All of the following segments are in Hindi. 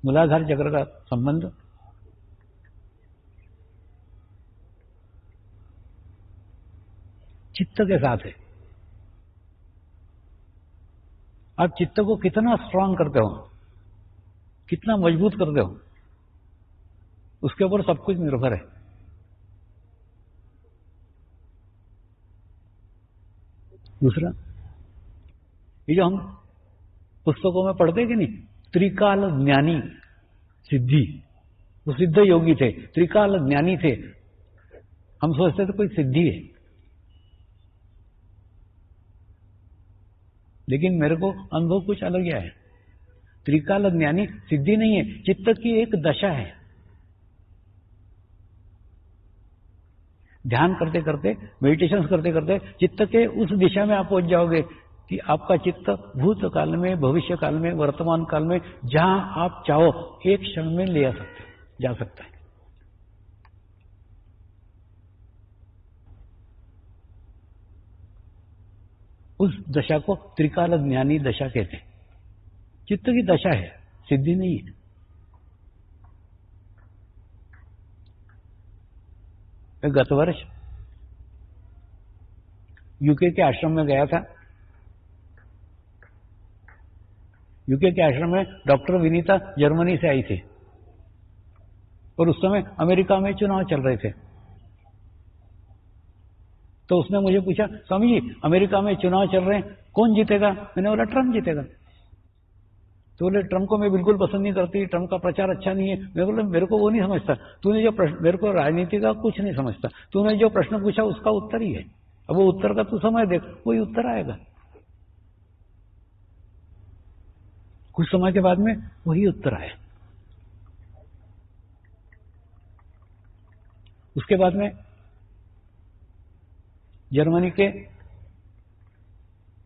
मूलाधार चक्र का संबंध चित्त के साथ है। आप चित्त को कितना स्ट्रांग करते हो, कितना मजबूत करते हो, उसके ऊपर सब कुछ निर्भर है। दूसरा, ये जो हम पुस्तकों में पढ़ते कि नहीं, त्रिकाल ज्ञानी सिद्धि, वो सिद्ध योगी थे, त्रिकाल ज्ञानी थे। हम सोचते थे कोई सिद्धि है, लेकिन मेरे को अनुभव कुछ अलग ही आया। त्रिकाल ज्ञानी सिद्धि नहीं है, चित्त की एक दशा है। ध्यान करते करते, मेडिटेशन करते करते चित्त के उस दिशा में आप पहुंच जाओगे कि आपका चित्त भूतकाल में, भविष्य काल में, वर्तमान काल में, जहां आप चाहो एक क्षण में ले जा सकता है। उस दशा को त्रिकाल ज्ञानी दशा कहते हैं। चित्त की दशा है, सिद्धि नहीं है। गत वर्ष यूके के आश्रम में गया था। यूके के आश्रम में डॉक्टर विनीता जर्मनी से आई थी और उस समय अमेरिका में चुनाव चल रहे थे। तो उसने मुझे पूछा, स्वामी जी अमेरिका में चुनाव चल रहे हैं, कौन जीतेगा? मैंने बोला ट्रम्प जीतेगा। तो बोले ट्रम्प को मैं बिल्कुल पसंद नहीं करती, ट्रम्प का प्रचार अच्छा नहीं है। मैं बोला मेरे को वो नहीं समझता, तूने जो प्रश्न, मेरे को राजनीति का कुछ नहीं समझता, तूने जो प्रश्न पूछा उसका उत्तर ही है। अब वो उत्तर का तू समय देख, वही उत्तर आएगा। कुछ समय के बाद में वही उत्तर आया। उसके बाद में जर्मनी के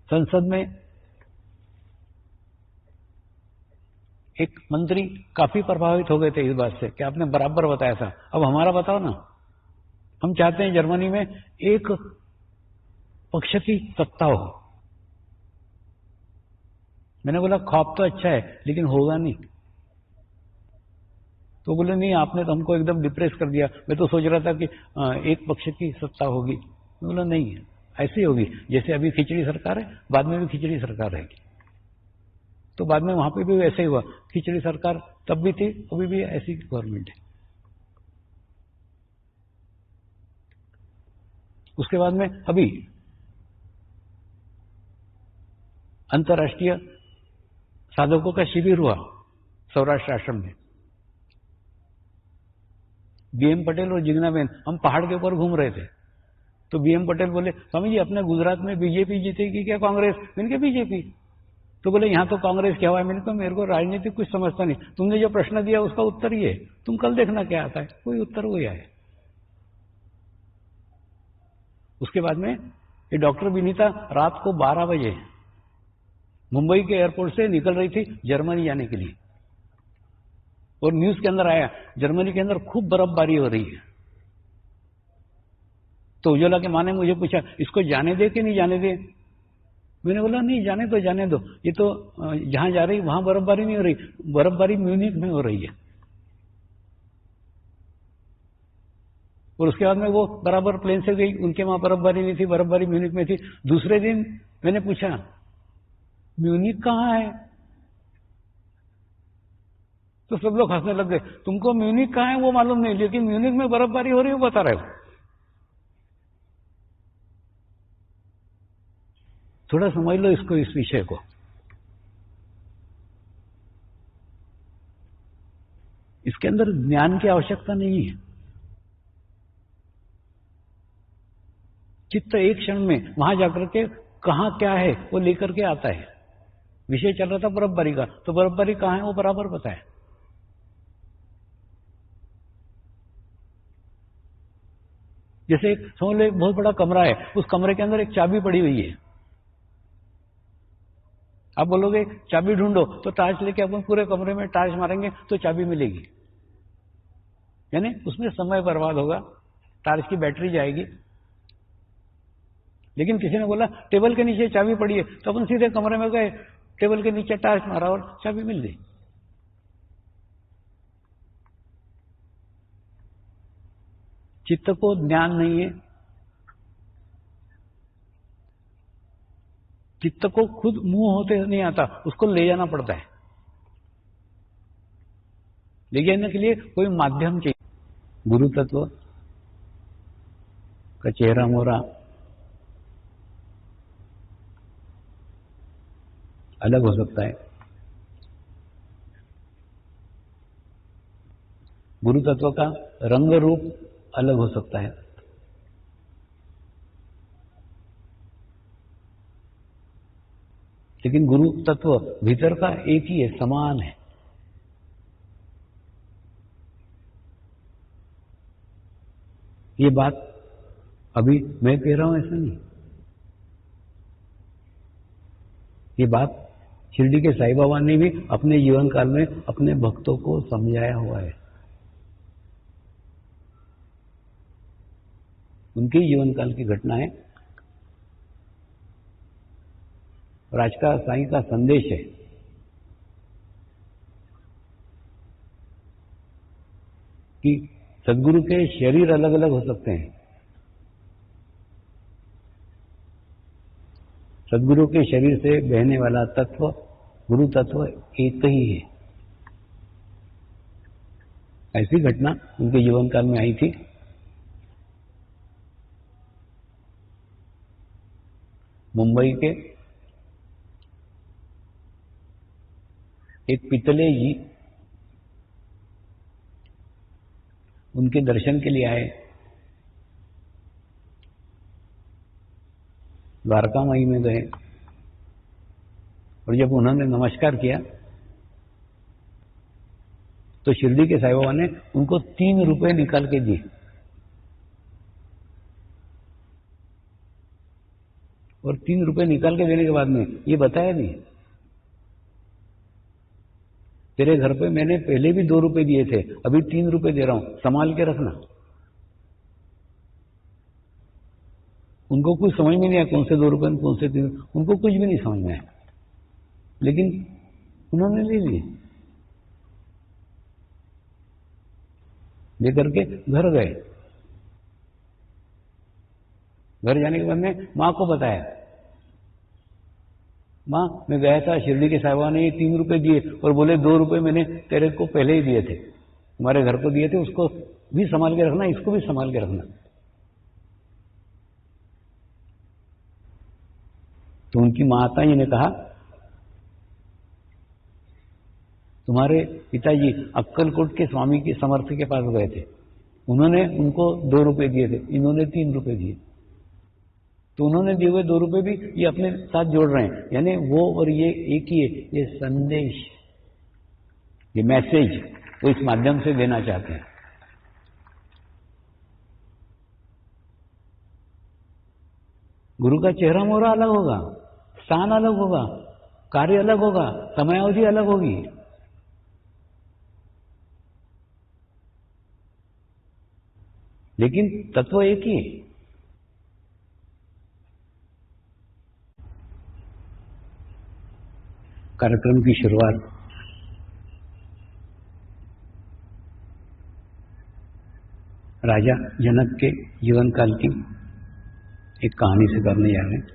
संसद में एक मंत्री काफी प्रभावित हो गए थे इस बात से कि आपने बराबर बताया था, अब हमारा बताओ ना। हम चाहते हैं जर्मनी में एक पक्ष की सत्ता हो। मैंने बोला ख्वाब तो अच्छा है लेकिन होगा नहीं। तो बोले नहीं, आपने तो हमको एकदम डिप्रेस कर दिया, मैं तो सोच रहा था कि एक पक्ष की सत्ता होगी। मैं बोला नहीं, ऐसी होगी जैसे अभी खिचड़ी सरकार है, बाद में भी खिचड़ी सरकार रहेगी। तो बाद में वहां पे भी ऐसे ही हुआ, खिचड़ी सरकार तब भी थी, अभी भी ऐसी गवर्नमेंट है। उसके बाद में अभी अंतर्राष्ट्रीय साधकों का शिविर हुआ सौराष्ट्र आश्रम में। बीएम पटेल और जिग्नाबेन, हम पहाड़ के ऊपर घूम रहे थे। तो बीएम पटेल बोले, स्वामी जी अपने गुजरात में बीजेपी जीतेगी क्या कांग्रेस? मैंने कहा बीजेपी। तो बोले यहां तो कांग्रेस क्या हुआ है? मैंने कहा मेरे को राजनीति कुछ समझता नहीं, तुमने जो प्रश्न दिया उसका उत्तर ही है, तुम कल देखना क्या आता है, कोई उत्तर वही आया। उसके बाद में ये डॉक्टर विनीता रात को 12 बजे मुंबई के एयरपोर्ट से निकल रही थी जर्मनी जाने के लिए, और न्यूज के अंदर आया जर्मनी के अंदर खूब बर्फबारी हो रही है। तो उज्ज्वला के माँ ने मुझे पूछा, इसको जाने दे कि नहीं जाने दे? मैंने बोला नहीं, जाने दो जाने दो, ये तो जहां जा रही वहां बर्फबारी नहीं हो रही, बर्फबारी म्यूनिक में हो रही है। और उसके बाद में वो बराबर प्लेन से गई, उनके वहां बर्फबारी नहीं थी, बर्फबारी म्यूनिक में थी। दूसरे दिन मैंने पूछा म्यूनिक कहाँ है? तो सब लोग हंसने लग गए, तुमको म्यूनिक कहाँ है वो मालूम नहीं, लेकिन म्यूनिक में बर्फबारी हो रही है वो बता रहे हो। थोड़ा समझ लो इसको, इस विषय को। इसके अंदर ज्ञान की आवश्यकता नहीं है। चित्त एक क्षण में वहां जाकर के कहां क्या है वो लेकर के आता है। विषय चल रहा था बर्फबारी का, तो बर्फबारी कहां है वो बराबर पता है। जैसे समझ लो एक बहुत बड़ा कमरा है, उस कमरे के अंदर एक चाबी पड़ी हुई है। आप बोलोगे चाबी ढूंढो, तो टार्च लेके अपन पूरे कमरे में टार्च मारेंगे तो चाबी मिलेगी, यानी उसमें समय बर्बाद होगा, टार्च की बैटरी जाएगी। लेकिन किसी ने बोला टेबल के नीचे चाबी पड़ी है, तो अपन सीधे कमरे में गए, टेबल के नीचे टार्च मारा और चाबी मिल गई। चित्त को ज्ञान नहीं है, चित्त को खुद मुंह होते नहीं आता, उसको ले जाना पड़ता है। ले जाने के लिए कोई माध्यम चाहिए। गुरु तत्व का चेहरा मोहरा अलग हो सकता है, गुरु तत्व का रंग रूप अलग हो सकता है, लेकिन गुरु तत्व भीतर का एक ही है, समान है। ये बात अभी मैं कह रहा हूं ऐसा नहीं, ये बात शिरडी के साईं बाबा ने भी अपने जीवन काल में अपने भक्तों को समझाया हुआ है। उनके जीवन काल की घटना है और आज का साईं का संदेश है कि सदगुरु के शरीर अलग अलग हो सकते हैं, सदगुरु के शरीर से बहने वाला तत्व गुरु तत्व एक ही है। ऐसी घटना उनके जीवन काल में आई थी। मुंबई के एक पितले जी उनके दर्शन के लिए आए। द्वारका माई में गए और जब उन्होंने नमस्कार किया तो शिरडी के साईं बाबा ने उनको 3 रुपए निकाल के दिए और 3 रुपए निकाल के देने के बाद में ये बताया नहीं, तेरे घर पे मैंने पहले भी 2 रुपए दिए थे, अभी 3 रुपए दे रहा हूं, संभाल के रखना। उनको कुछ समझ में नहीं आया कौन से 2 रुपए कौन से 3, उनको कुछ भी नहीं समझ में आया, लेकिन उन्होंने ले लिए, लेकर के घर गए। घर जाने के बाद में माँ को बताया, माँ मैं गया था शिरडी के साईं बाबा ने ये 3 रुपए दिए और बोले 2 रुपए मैंने तेरे को पहले ही दिए थे, तुम्हारे घर को दिए थे, उसको भी संभाल के रखना, इसको भी संभाल के रखना। तो उनकी माता जी ने कहा तुम्हारे पिताजी अक्कलकोट के स्वामी के समर्थ के पास गए थे, उन्होंने उनको 2 रुपए दिए थे, इन्होंने 3 रुपए दिए, तो उन्होंने दिए हुए 2 रुपए भी ये अपने साथ जोड़ रहे हैं, यानी वो और ये एक ही है। ये संदेश, ये मैसेज वो इस माध्यम से देना चाहते हैं। गुरु का चेहरा मोहरा अलग होगा, स्थान अलग होगा, कार्य अलग होगा, समयावधि अलग होगी, लेकिन तत्व एक ही है। कार्यक्रम की शुरुआत राजा जनक के जीवन काल की एक कहानी से करने जा रहे हैं।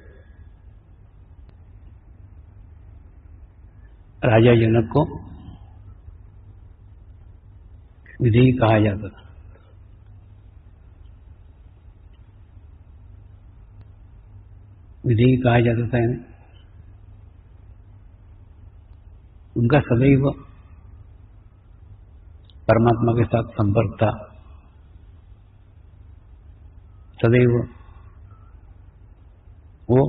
राजा जनक को विधेयी कहा जाता था। विधेयी कहा जाता था, यानी उनका सदैव परमात्मा के साथ संपर्क था, सदैव वो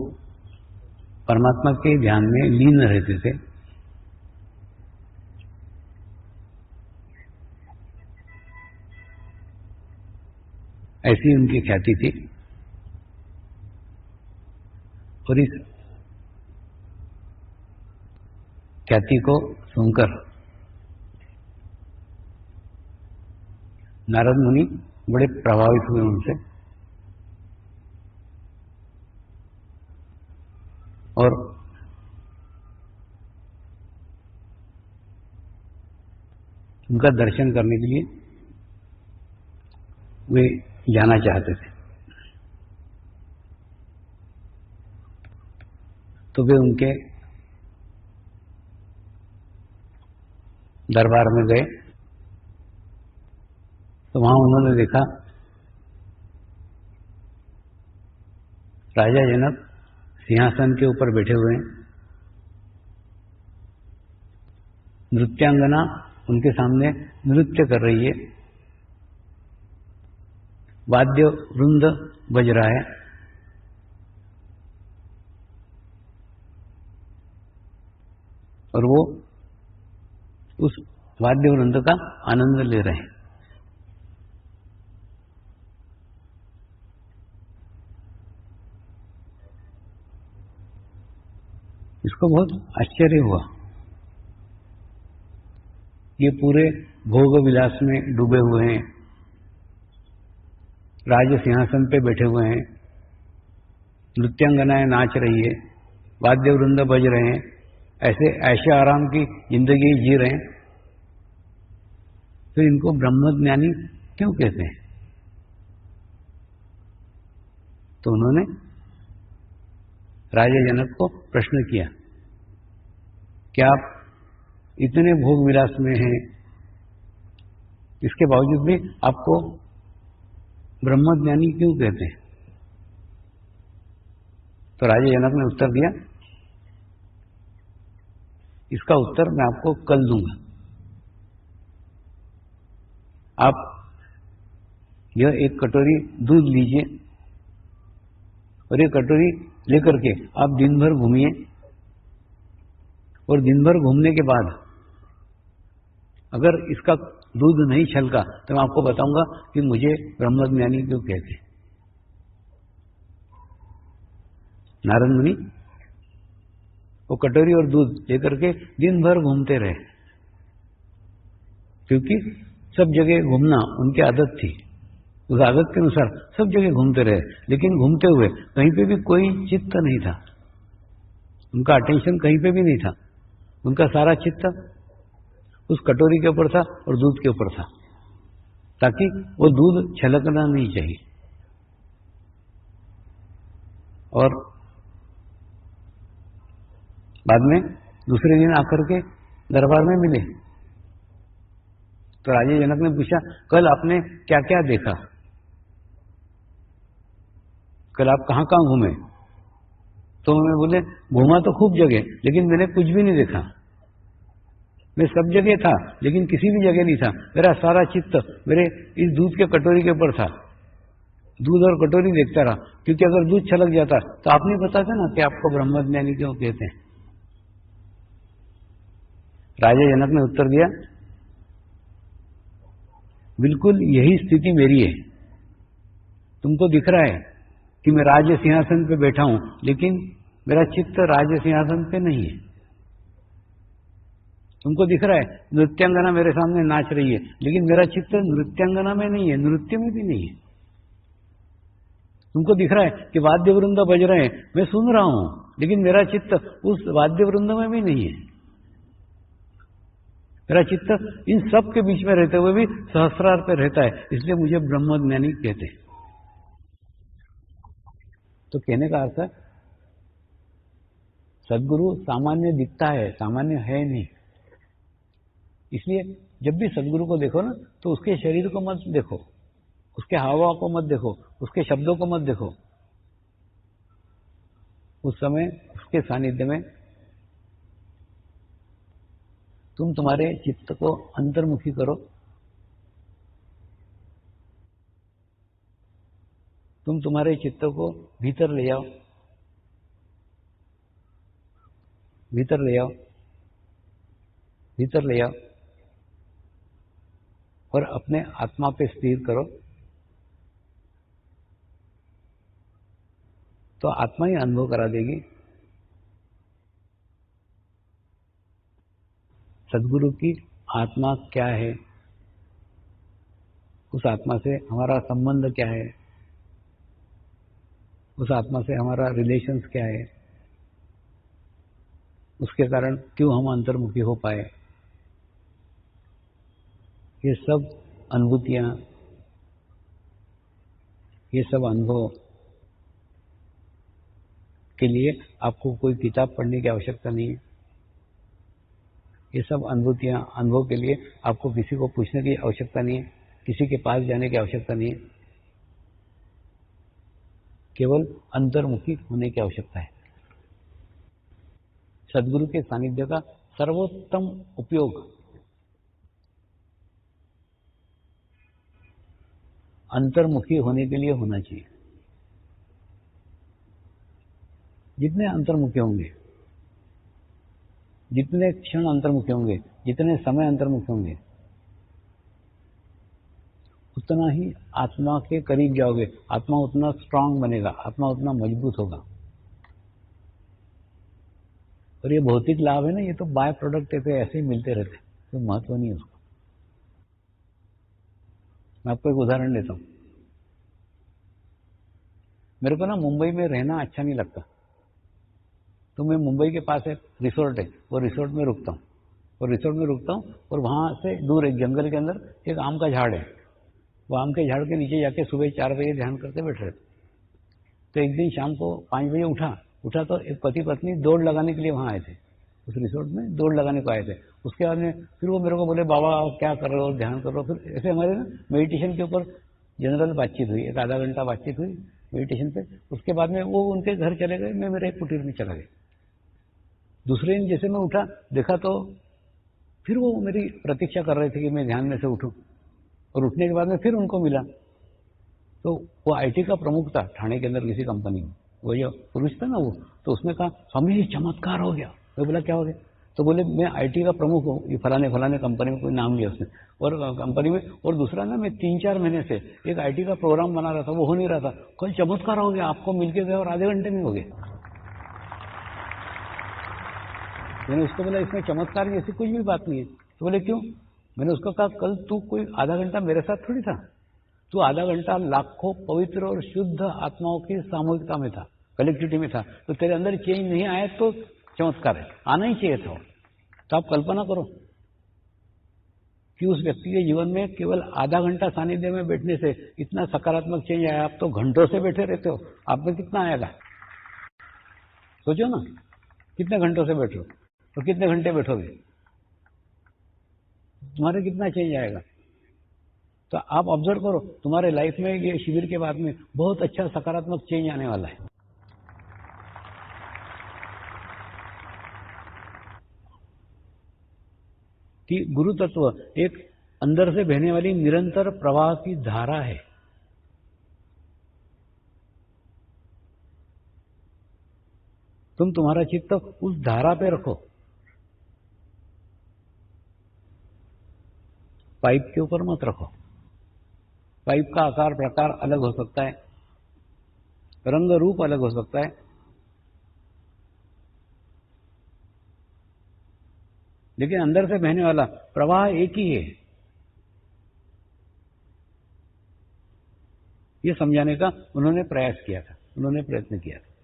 परमात्मा के ध्यान में लीन रहते थे। ऐसी उनकी ख्याति थी और इस ख्याति को सुनकर नारद मुनि बड़े प्रभावित हुए उनसे और उनका दर्शन करने के लिए वे जाना चाहते थे। तो वे उनके दरबार में गए, तो वहां उन्होंने देखा राजा जनक सिंहासन के ऊपर बैठे हुए हैं, नृत्यांगना उनके सामने नृत्य कर रही है, वाद्य वृंद बज रहा है, और वो उस वाद्य वृंद का आनंद ले रहे हैं। इसको बहुत आश्चर्य हुआ। ये पूरे भोग विलास में डूबे हुए हैं, राज सिंहासन पे बैठे हुए हैं, नृत्यांगनाएं नाच रही है, वाद्य वृंद बज रहे हैं, ऐसे ऐशे आराम की जिंदगी जी रहे हैं, तो इनको ब्रह्मज्ञानी क्यों कहते हैं? तो उन्होंने राजा जनक को प्रश्न किया कि आप इतने भोग विलास में हैं, इसके बावजूद भी आपको ब्रह्मज्ञानी क्यों कहते हैं? तो राजा जनक ने उत्तर दिया, इसका उत्तर मैं आपको कल दूंगा। आप यह एक कटोरी दूध लीजिए और ये कटोरी लेकर के आप दिन भर घूमिए, और दिन भर घूमने के बाद अगर इसका दूध नहीं छलका तो मैं आपको बताऊंगा कि मुझे ब्रह्मज्ञानी क्यों कहते हैं। नारद मुनि वो कटोरी और दूध लेकर के दिन भर घूमते रहे, क्योंकि सब जगह घूमना उनकी आदत थी। उस आदत के अनुसार सब जगह घूमते रहे, लेकिन घूमते हुए कहीं पे भी कोई चित्त नहीं था, उनका अटेंशन कहीं पे भी नहीं था। उनका सारा चित्त उस कटोरी के ऊपर था और दूध के ऊपर था, ताकि वो दूध छलकना नहीं चाहिए। और बाद में दूसरे दिन आकर के दरबार में मिले, तो राजा जनक ने पूछा, कल आपने क्या क्या देखा? कल आप कहां कहां घूमे? तो मैं बोले, घूमा तो खूब जगह, लेकिन मैंने कुछ भी नहीं देखा। मैं सब जगह था, लेकिन किसी भी जगह नहीं था। मेरा सारा चित्त मेरे इस दूध के कटोरी के ऊपर था, दूध और कटोरी देखता रहा, क्योंकि अगर दूध छलक जाता तो आप नहीं बताते ना कि आपको ब्रह्मज्ञानी क्यों कहते हैं। राजा जनक ने उत्तर दिया, बिल्कुल यही स्थिति मेरी है। तुमको दिख रहा है कि मैं राज सिंहासन पे बैठा हूं, लेकिन मेरा चित्त राज सिंहासन पे नहीं है। तुमको दिख रहा है नृत्यांगना मेरे सामने नाच रही है, लेकिन मेरा चित्त नृत्यांगना में नहीं है, नृत्य में भी नहीं है। तुमको दिख रहा है कि वाद्य वृंद बज रहे हैं, मैं सुन रहा हूं, लेकिन मेरा चित्त उस वाद्य वृंद में भी नहीं है। मेरा चित्त इन सब के बीच में रहते हुए भी सहस्रार पे रहता है, इसलिए मुझे ब्रह्मज्ञानी कहते हैं। तो कहने का अर्थ है, सद्गुरु सामान्य दिखता है, सामान्य है नहीं। इसलिए जब भी सद्गुरु को देखो ना, तो उसके शरीर को मत देखो, उसके हाव को मत देखो, उसके शब्दों को मत देखो। उस समय उसके सानिध्य में तुम तुम्हारे चित्त को अंतर्मुखी करो, तुम तुम्हारे चित्त को भीतर ले आओ, भीतर ले आओ, भीतर ले आओ, और अपने आत्मा पे स्थिर करो, तो आत्मा ही अनुभव करा देगी सद्गुरु की आत्मा क्या है, उस आत्मा से हमारा संबंध क्या है, उस आत्मा से हमारा रिलेशंस क्या है, उसके कारण क्यों हम अंतर्मुखी हो पाए। ये सब अनुभूतियां ये सब अनुभव के लिए आपको कोई किताब पढ़ने की आवश्यकता नहीं है। ये सब अनुभूतियां, अनुभव के लिए आपको किसी को पूछने की आवश्यकता नहीं है, किसी के पास जाने की आवश्यकता नहीं है, केवल अंतर्मुखी होने की आवश्यकता है। सद्गुरु के सानिध्य का सर्वोत्तम उपयोग अंतर्मुखी होने के लिए होना चाहिए। जितने अंतर्मुखी होंगे, जितने क्षण अंतर्मुखी होंगे, जितने समय अंतर्मुखी होंगे, उतना ही आत्मा के करीब जाओगे, आत्मा उतना स्ट्रांग बनेगा, आत्मा उतना मजबूत होगा। और ये भौतिक लाभ है ना, ये तो बाय प्रोडक्ट है, तो ऐसे ही मिलते रहते, तो महत्व नहीं है उसका। मैं आपको एक उदाहरण देता हूं। मेरे को ना मुंबई में रहना अच्छा नहीं लगता, तो मैं मुंबई के पास एक रिसोर्ट है, वो रिसोर्ट में रुकता हूँ, और वहां से दूर एक जंगल के अंदर एक आम का झाड़ है। वो आम के झाड़ के नीचे जाके सुबह 4 बजे ध्यान करते बैठ रहे। तो एक दिन शाम को 5 बजे उठा तो एक पति पत्नी दौड़ लगाने के लिए वहां आए थे, उस रिसोर्ट में दौड़ लगाने को आए थे। उसके बाद में फिर वो मेरे को बोले, बाबा आप क्या कर रहे हो, ध्यान कर रहे हो। फिर ऐसे हमारे ना मेडिटेशन के ऊपर जनरल बातचीत हुई, एक आधा घंटा बातचीत हुई मेडिटेशन पे। उसके बाद में वो उनके घर चले गए, मैं मेरे कुटीर में चला गया। दूसरे दिन जैसे मैं उठा, देखा तो फिर वो मेरी प्रतीक्षा कर रहे थे कि मैं ध्यान में से उठूं, और उठने के बाद में फिर उनको मिला तो वो आईटी का प्रमुख था ठाणे के अंदर किसी कंपनी में, वो जो पुरुष था ना वो, तो उसने कहा स्वामी जी चमत्कार हो गया। मैं बोला क्या हो गया? तो बोले मैं आईटी का प्रमुख हूँ, ये फलाने कंपनी में, कोई नाम लिया उसने, और कंपनी में, और दूसरा ना मैं 3-4 महीने से एक आईटी का प्रोग्राम बना रहा था, वो हो नहीं रहा था, कल चमत्कार हो गया, आपको मिलके गए और आधे घंटे में हो गया। मैंने उसको बोला इसमें चमत्कार की ऐसी कुछ भी बात नहीं है। तो बोले क्यों? मैंने उसको कहा कल तू कोई आधा घंटा मेरे साथ थोड़ी था, तू आधा घंटा लाखों पवित्र और शुद्ध आत्माओं की सामूहिकता में था, कलेक्टिविटी में था। तो तेरे अंदर चेंज नहीं आया तो चमत्कार है, आना ही चाहिए था। तो आप कल्पना करो कि उस व्यक्ति के जीवन में केवल आधा घंटा सानिध्य में बैठने से इतना सकारात्मक चेंज आया। आप तो घंटों से बैठे रहते हो, आप में कितना आएगा? सोचो ना, कितने घंटों से बैठो और कितने घंटे बैठोगे, तुम्हारे कितना चेंज आएगा। तो आप ऑब्जर्व करो, तुम्हारे लाइफ में ये शिविर के बाद में बहुत अच्छा सकारात्मक चेंज आने वाला है। कि गुरु तत्व एक अंदर से बहने वाली निरंतर प्रवाह की धारा है। तुम तुम्हारा चित्त उस धारा पे रखो, पाइप के ऊपर मत रखो। पाइप का आकार प्रकार अलग हो सकता है, रंग रूप अलग हो सकता है, लेकिन अंदर से बहने वाला प्रवाह एक ही है। ये समझाने का उन्होंने प्रयास किया था, उन्होंने प्रयत्न किया था।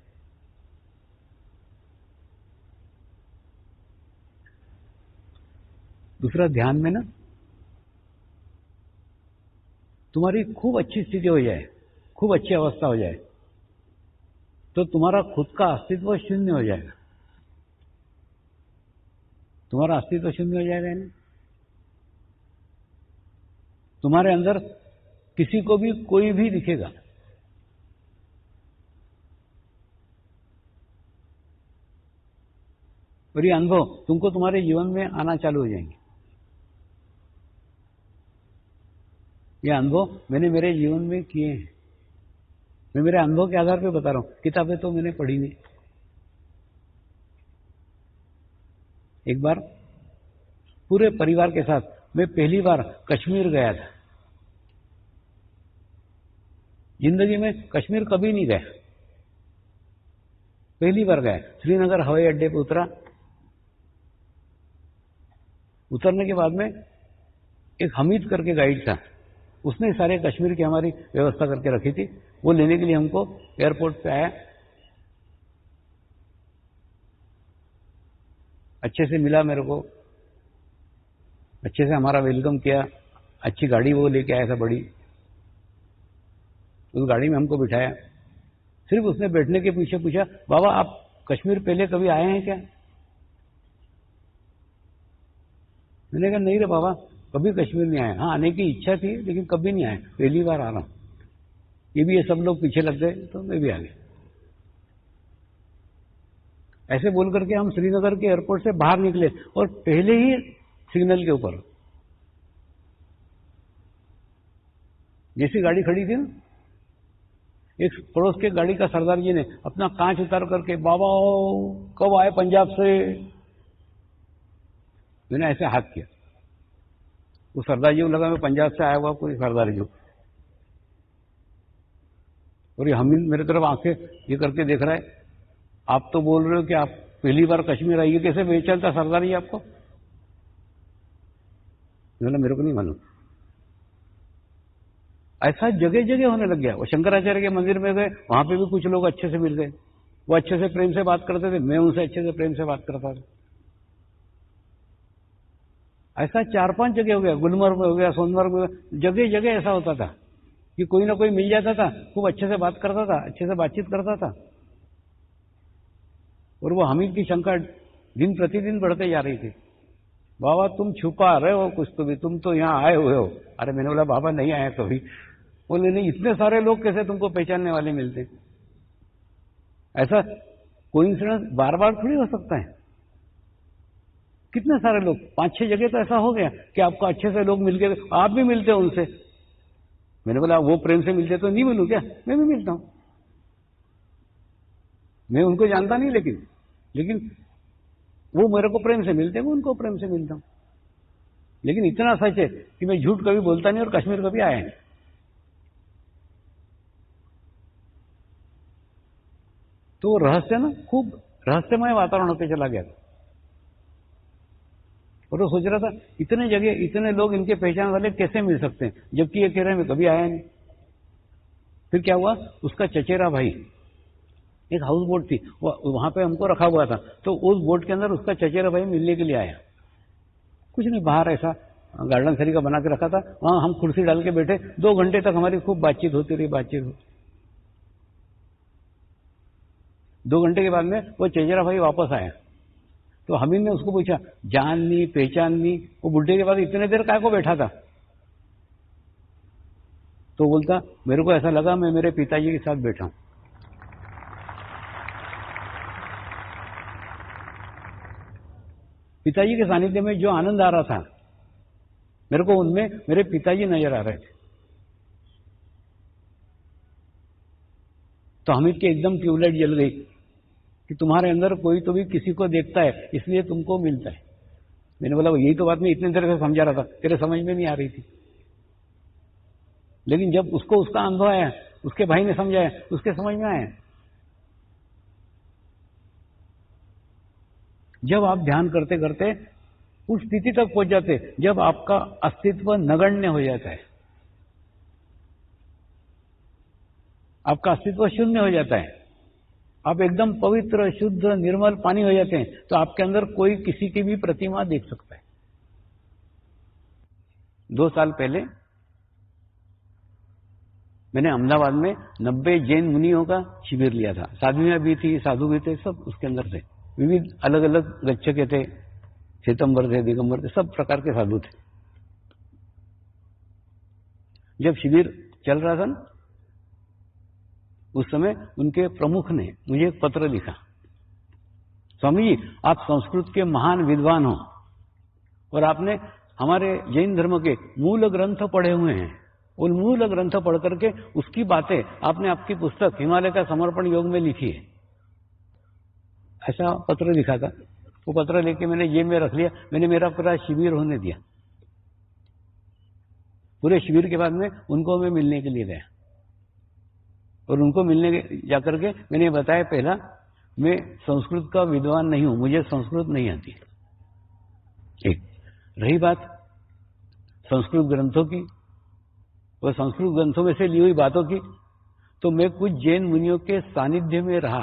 दूसरा, ध्यान में ना तुम्हारी खूब अच्छी स्थिति हो जाए, खूब अच्छी अवस्था हो जाए, तो तुम्हारा खुद का अस्तित्व शून्य हो जाएगा। तुम्हारा अस्तित्व शून्य हो जाएगा ना, तुम्हारे अंदर किसी को भी कोई भी दिखेगा, और ये अनुभव तुमको तुम्हारे जीवन में आना चालू हो जाएंगे। ये अनुभव मैंने मेरे जीवन में किए हैं, मैं मेरे अनुभव के आधार पे बता रहा हूं, किताबें तो मैंने पढ़ी नहीं। एक बार पूरे परिवार के साथ मैं पहली बार कश्मीर गया था। जिंदगी में कश्मीर कभी नहीं गया, पहली बार गया। श्रीनगर हवाई अड्डे पर उतरा, उतरने के बाद में एक हमीद करके गाइड था, उसने सारे कश्मीर की हमारी व्यवस्था करके रखी थी। वो लेने के लिए हमको एयरपोर्ट पे आया, अच्छे से मिला मेरे को, अच्छे से हमारा वेलकम किया, अच्छी गाड़ी वो लेके आया था बड़ी। उस गाड़ी में हमको बिठाया। सिर्फ उसने बैठने के पीछे पूछा, बाबा आप कश्मीर पहले कभी आए हैं क्या? मैंने कहा नहीं रे बाबा, कभी कश्मीर नहीं आया। हाँ, आने की इच्छा थी लेकिन कभी नहीं आया, पहली बार आ रहा हूं। ये सब लोग पीछे लग गए तो मैं भी आ गया। ऐसे बोल करके हम श्रीनगर के एयरपोर्ट से बाहर निकले और पहले ही सिग्नल के ऊपर जैसी गाड़ी खड़ी थी ना, एक पड़ोस के गाड़ी का सरदार जी ने अपना कांच उतार करके, बाबा कब आए पंजाब से? मैंने ऐसे हाथ किया। वो सरदार जी को लगा मैं पंजाब से आया हुआ कोई सरदार जी, और ये हमीद मेरे तरफ आंखें ये करके देख रहा है, आप तो बोल रहे हो कि आप पहली बार कश्मीर आइए, कैसे बेचलता सरदार जी आपको? मेरे को नहीं मालूम। ऐसा जगह जगह होने लग गया। वो शंकराचार्य के मंदिर में गए, वहां पे भी कुछ लोग अच्छे से मिल गए, वो अच्छे से प्रेम से बात करते थे, मैं उनसे अच्छे से प्रेम से बात करता था। ऐसा 4-5 जगह हो गया, गुलमर्ग में हो गया, सोनमर्ग में, जगह जगह ऐसा होता था कि कोई ना कोई मिल जाता था, खूब अच्छे से बात करता था, अच्छे से बातचीत करता था। और वो हमीद की शंका दिन प्रतिदिन बढ़ते जा रही थी, बाबा तुम छुपा रहे हो कुछ तो भी, तुम तो यहाँ आए हुए हो। अरे मैंने बोला बाबा नहीं आया कभी। बोले नहीं, इतने सारे लोग कैसे तुमको पहचानने वाले मिलते? ऐसा कोइंसिडेंस बार बार थोड़ी हो सकता है। कितने सारे लोग, 5-6 जगह तो ऐसा हो गया कि आपको अच्छे से लोग मिल गए, आप भी मिलते हो उनसे। मैंने बोला वो प्रेम से मिलते तो नहीं मिलूं क्या? मैं भी मिलता हूं, मैं उनको जानता नहीं, लेकिन वो मेरे को प्रेम से मिलते हैं, मैं उनको प्रेम से मिलता हूं। लेकिन इतना सच है कि मैं झूठ कभी बोलता नहीं और कश्मीर कभी आया नहीं। तो रहस्य ना, खूब रहस्यमय वातावरण होते चला गया। और वो सोच रहा था इतने जगह इतने लोग इनके पहचान वाले कैसे मिल सकते हैं, जबकि ये कह रहे हैं मैं कभी आया नहीं। फिर क्या हुआ, उसका चचेरा भाई, एक हाउस बोट थी वहां पे हमको रखा हुआ था, तो उस बोट के अंदर उसका चचेरा भाई मिलने के लिए आया। कुछ नहीं, बाहर ऐसा गार्डन सरी का बना के रखा था, वहां हम कुर्सी डाल के बैठे, 2 घंटे तक हमारी खूब बातचीत होती रही। 2 घंटे के बाद में वो चचेरा भाई वापस आया, तो हमीद ने उसको पूछा, जाननी पहचाननी? वो बुढ़े के बाद इतने देर काय को बैठा था? तो बोलता मेरे को ऐसा लगा मैं मेरे पिताजी के साथ बैठा हूं। पिताजी के सानिध्य में जो आनंद आ रहा था मेरे को, उनमें मेरे पिताजी नजर आ रहे थे। तो हमीद की एकदम ट्यूबलाइट जल गई कि तुम्हारे अंदर कोई तो भी किसी को देखता है, इसलिए तुमको मिलता है। मैंने बोला यही तो बात मैं इतनी देर से समझा रहा था, तेरे समझ में नहीं आ रही थी। लेकिन जब उसको उसका अनुभव आया, उसके भाई ने समझाया, उसके समझ में आया। जब आप ध्यान करते करते उस स्थिति तक पहुंच जाते जब आपका अस्तित्व नगण्य हो जाता है, आपका अस्तित्व शून्य हो जाता है, आप एकदम पवित्र शुद्ध निर्मल पानी हो जाते हैं, तो आपके अंदर कोई किसी की भी प्रतिमा देख सकता है। 2 साल पहले मैंने अहमदाबाद में 90 जैन मुनियों का शिविर लिया था। साध्वियां भी थी, साधु भी थे, सब उसके अंदर थे। विविध अलग अलग गच्छके थे, श्वेतंबर थे, दिगंबर थे, सब प्रकार के साधु थे। जब शिविर चल रहा था ना, उस समय उनके प्रमुख ने मुझे एक पत्र लिखा, स्वामी जी आप संस्कृत के महान विद्वान हो और आपने हमारे जैन धर्म के मूल ग्रंथ पढ़े हुए हैं, उन मूल ग्रंथ पढ़ करके उसकी बातें आपने आपकी पुस्तक हिमालय का समर्पण योग में लिखी है। ऐसा पत्र लिखा था। वो पत्र लेके मैंने जेब में रख लिया। मैंने मेरा पूरा शिविर होने दिया। पूरे शिविर के बाद में उनको मैं मिलने के लिए गया और उनको मिलने जाकर के मैंने बताया, पहला मैं संस्कृत का विद्वान नहीं हूं, मुझे संस्कृत नहीं आती। एक रही बात संस्कृत ग्रंथों की, वह संस्कृत ग्रंथों में से ली हुई बातों की, तो मैं कुछ जैन मुनियों के सानिध्य में रहा,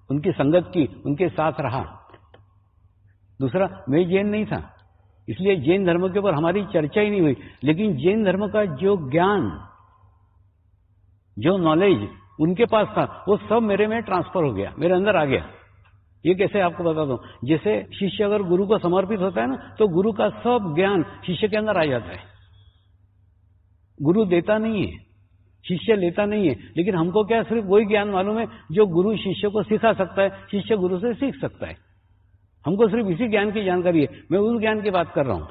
उनकी संगत की, उनके साथ रहा। दूसरा, मैं जैन नहीं था, इसलिए जैन धर्म के ऊपर हमारी चर्चा ही नहीं हुई। लेकिन जैन धर्म का जो ज्ञान जो नॉलेज उनके पास था वो सब मेरे में ट्रांसफर हो गया, मेरे अंदर आ गया। ये कैसे आपको बता दूं, जैसे शिष्य अगर गुरु को समर्पित होता है ना, तो गुरु का सब ज्ञान शिष्य के अंदर आ जाता है। गुरु देता नहीं है, शिष्य लेता नहीं है, लेकिन हमको क्या सिर्फ वही ज्ञान मालूम है जो गुरु शिष्य को सिखा सकता है, शिष्य गुरु से सीख सकता है। हमको सिर्फ इसी ज्ञान की जानकारी है। मैं उस ज्ञान की बात कर रहा हूं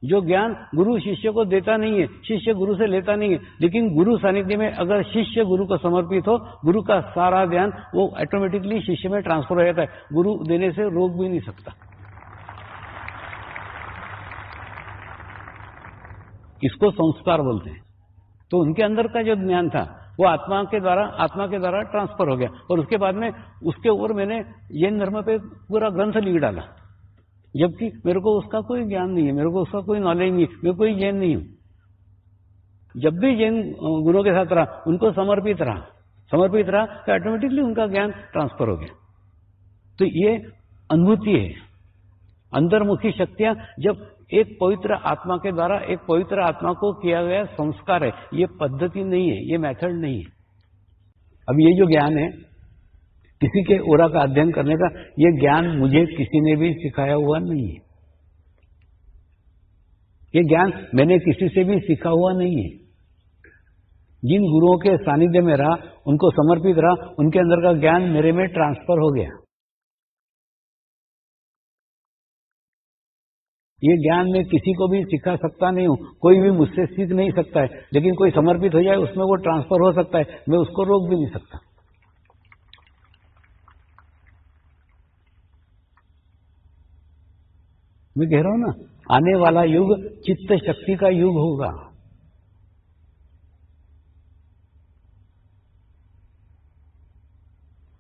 जो ज्ञान गुरु शिष्य को देता नहीं है, शिष्य गुरु से लेता नहीं है, लेकिन गुरु सानिध्य में अगर शिष्य गुरु को समर्पित हो, गुरु का सारा ज्ञान वो ऑटोमेटिकली शिष्य में ट्रांसफर हो जाता है। गुरु देने से रोक भी नहीं सकता। इसको संस्कार बोलते हैं। तो उनके अंदर का जो ज्ञान था वो आत्मा के द्वारा ट्रांसफर हो गया, और उसके बाद में उसके ऊपर मैंने जैन धर्म पे पूरा ग्रंथ लिख डाला, जबकि मेरे को उसका कोई ज्ञान नहीं है, मेरे को उसका कोई नॉलेज नहीं है, मैं कोई जैन नहीं हूं। जब भी जैन गुरुओं के साथ रहा, उनको समर्पित रहा तो ऑटोमेटिकली उनका ज्ञान ट्रांसफर हो गया। तो ये अनुभूति है, अंतर्मुखी शक्तियां जब एक पवित्र आत्मा के द्वारा एक पवित्र आत्मा को किया गया संस्कार है। ये पद्धति नहीं है, ये मेथड नहीं है। अब ये जो ज्ञान है किसी के ओरा का अध्ययन करने का, ये ज्ञान मुझे किसी ने भी सिखाया हुआ नहीं है। ये ज्ञान मैंने किसी से भी सीखा हुआ नहीं है। जिन गुरुओं के सानिध्य में रहा, उनको समर्पित रहा, उनके अंदर का ज्ञान मेरे में ट्रांसफर हो गया। ये ज्ञान मैं किसी को भी सिखा सकता नहीं हूं, कोई भी मुझसे सीख नहीं सकता है, लेकिन कोई समर्पित हो जाए उसमें वो ट्रांसफर हो सकता है, मैं उसको रोक भी नहीं सकता। मैं कह रहा हूं ना, आने वाला युग चित्त शक्ति का युग होगा।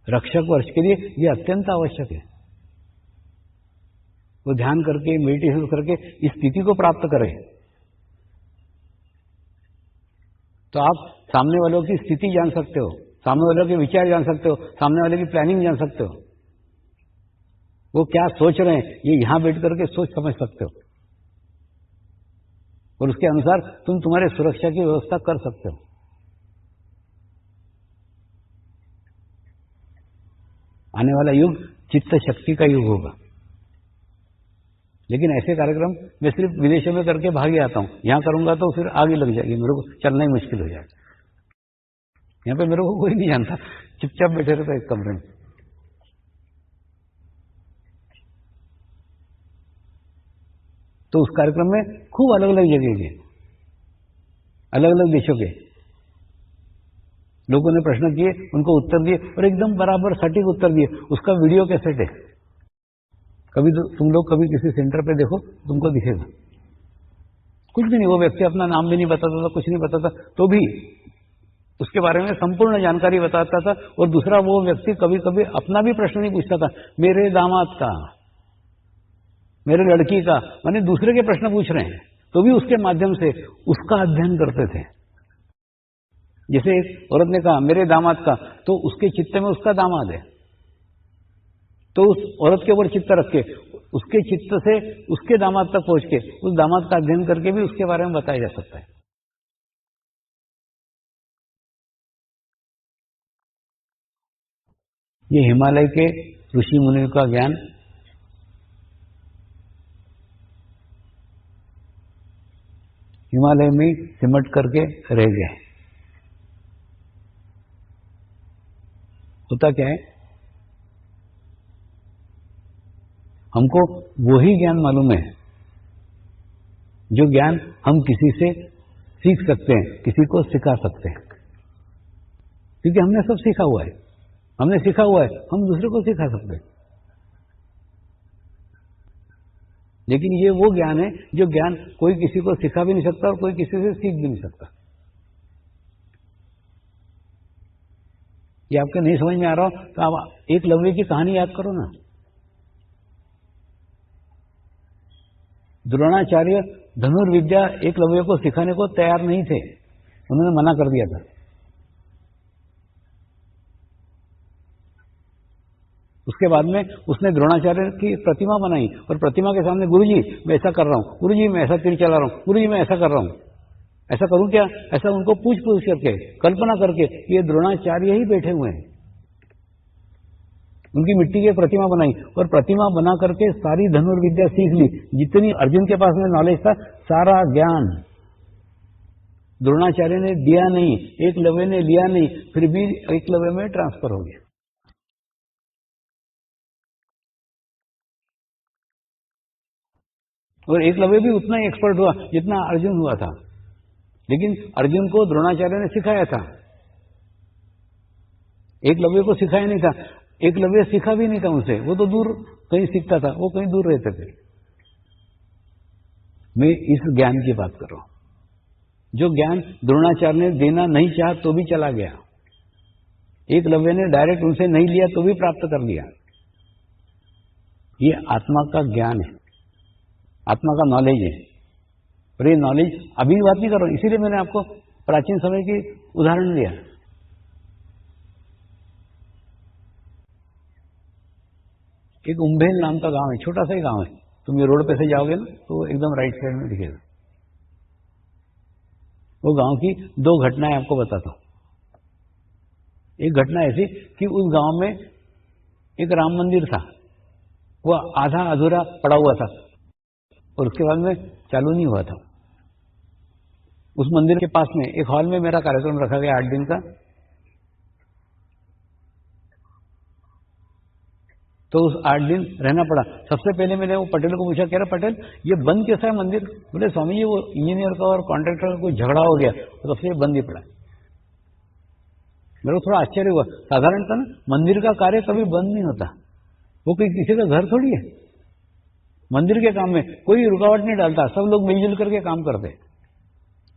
रक्षक वर्ष के लिए ये अत्यंत आवश्यक है। वो ध्यान करके, मेडिटेशन करके इस स्थिति को प्राप्त करें, तो आप सामने वालों की स्थिति जान सकते हो, सामने वालों के विचार जान सकते हो, सामने वाले की प्लानिंग जान सकते हो, वो क्या सोच रहे हैं ये यहां बैठ करके सोच समझ सकते हो, और उसके अनुसार तुम तुम्हारे सुरक्षा की व्यवस्था कर सकते हो। आने वाला युग चित्त शक्ति का युग होगा। लेकिन ऐसे कार्यक्रम मैं सिर्फ विदेशों में करके भाग आता हूं, यहां करूंगा तो फिर आगे लग जाएगी, मेरे को चलना ही मुश्किल हो जाएगा। यहां पे मेरे को कोई नहीं जानता, चुपचाप बैठे रहता एक कमरे में। तो उस कार्यक्रम में खूब अलग अलग जगह के, अलग अलग देशों के लोगों ने प्रश्न किए, उनको उत्तर दिए, और एकदम बराबर सटीक उत्तर दिए। उसका वीडियो कैसेट है, कभी तो तुम लोग कभी किसी सेंटर पे देखो, तुमको दिखेगा। कुछ भी नहीं, वो व्यक्ति अपना नाम भी नहीं बताता था, कुछ नहीं बताता, तो भी उसके बारे में संपूर्ण जानकारी बताता था। और दूसरा, वो व्यक्ति कभी कभी अपना भी प्रश्न नहीं पूछता था, मेरे दामाद का, मेरे लड़की का, माने दूसरे के प्रश्न पूछ रहे हैं, तो भी उसके माध्यम से उसका अध्ययन करते थे। जैसे एक औरत ने कहा मेरे दामाद का, तो उसके चित्त में उसका दामाद है, तो उस औरत के ऊपर चित्त रख के, उसके चित्त से उसके दामाद तक पहुंच के, उस दामाद का अध्ययन करके भी उसके बारे में बताया जा सकता है। ये हिमालय के ऋषि मुनियों का ज्ञान हिमालय में सिमट करके रह गया। होता क्या है, हमको वही ज्ञान मालूम है जो ज्ञान हम किसी से सीख सकते हैं, किसी को सिखा सकते हैं, क्योंकि हमने सब सीखा हुआ है, हमने सीखा हुआ है, हम दूसरे को सिखा सकते हैं। लेकिन ये वो ज्ञान है जो ज्ञान कोई किसी को सिखा भी नहीं सकता और कोई किसी से सीख भी नहीं सकता। ये आपको नहीं समझ में आ रहा हो तो आप एकलव्य की कहानी याद करो ना। द्रोणाचार्य धनुर्विद्या एकलव्य को सिखाने को तैयार नहीं थे, उन्होंने मना कर दिया था। उसके बाद में उसने द्रोणाचार्य की प्रतिमा बनाई और प्रतिमा के सामने, गुरुजी मैं ऐसा कर रहा हूं, गुरुजी मैं ऐसा तीर चला रहा हूं, गुरुजी मैं ऐसा कर रहा हूं, ऐसा करूं क्या? ऐसा उनको पूछ पूछ करके, कल्पना करके, ये द्रोणाचार्य ही बैठे हुए हैं, उनकी मिट्टी की प्रतिमा बनाई और प्रतिमा बना करके सारी धनुर्विद्या सीख ली। जितनी अर्जुन के पास में नॉलेज था, सारा ज्ञान द्रोणाचार्य ने दिया नहीं, एकलव्य ने लिया नहीं, फिर भी एकलव्य में ट्रांसफर हो गया। और एकलव्य भी उतना ही एक्सपर्ट हुआ जितना अर्जुन हुआ था, लेकिन अर्जुन को द्रोणाचार्य ने सिखाया था, एकलव्य को सिखाया नहीं था। एकलव्य सीखा भी नहीं था उनसे, वो तो दूर कहीं सीखता था, वो कहीं दूर रहते थे। मैं इस ज्ञान की बात कर रहा हूं जो ज्ञान द्रोणाचार्य ने देना नहीं चाहा तो भी चला गया, एकलव्य ने डायरेक्ट उनसे नहीं लिया तो भी प्राप्त कर लिया। ये आत्मा का ज्ञान है, आत्मा का नॉलेज है। और ये नॉलेज अभी बात नहीं कर रहा हूं, इसीलिए मैंने आपको प्राचीन समय की उदाहरण दिया। एक उम्भेल नाम का गांव है, छोटा सा ही गांव है, तुम ये रोड पे से जाओगे ना तो एकदम राइट साइड में दिखेगा। वो गांव की दो घटनाएं आपको बताता हूं। एक घटना ऐसी कि उस गांव में एक राम मंदिर था, वो आधा अधूरा पड़ा हुआ था और उसके बाद में चालू नहीं हुआ था। उस मंदिर के पास में एक हॉल में मेरा कार्यक्रम रखा गया 8 दिन का। तो उस 8 दिन रहना पड़ा। सबसे पहले मैंने वो पटेल को पूछा, कह रहा पटेल ये बंद कैसा है मंदिर? बोले स्वामी जी वो इंजीनियर का और कॉन्ट्रैक्टर का कोई झगड़ा हो गया तो तब से बंद ही पड़ा। मेरे को थोड़ा आश्चर्य हुआ, साधारणतः ना मंदिर का कार्य कभी बंद नहीं होता, वो कोई किसी का घर थोड़ी है। मंदिर के काम में कोई रुकावट नहीं डालता, सब लोग मिलजुल करके काम करते।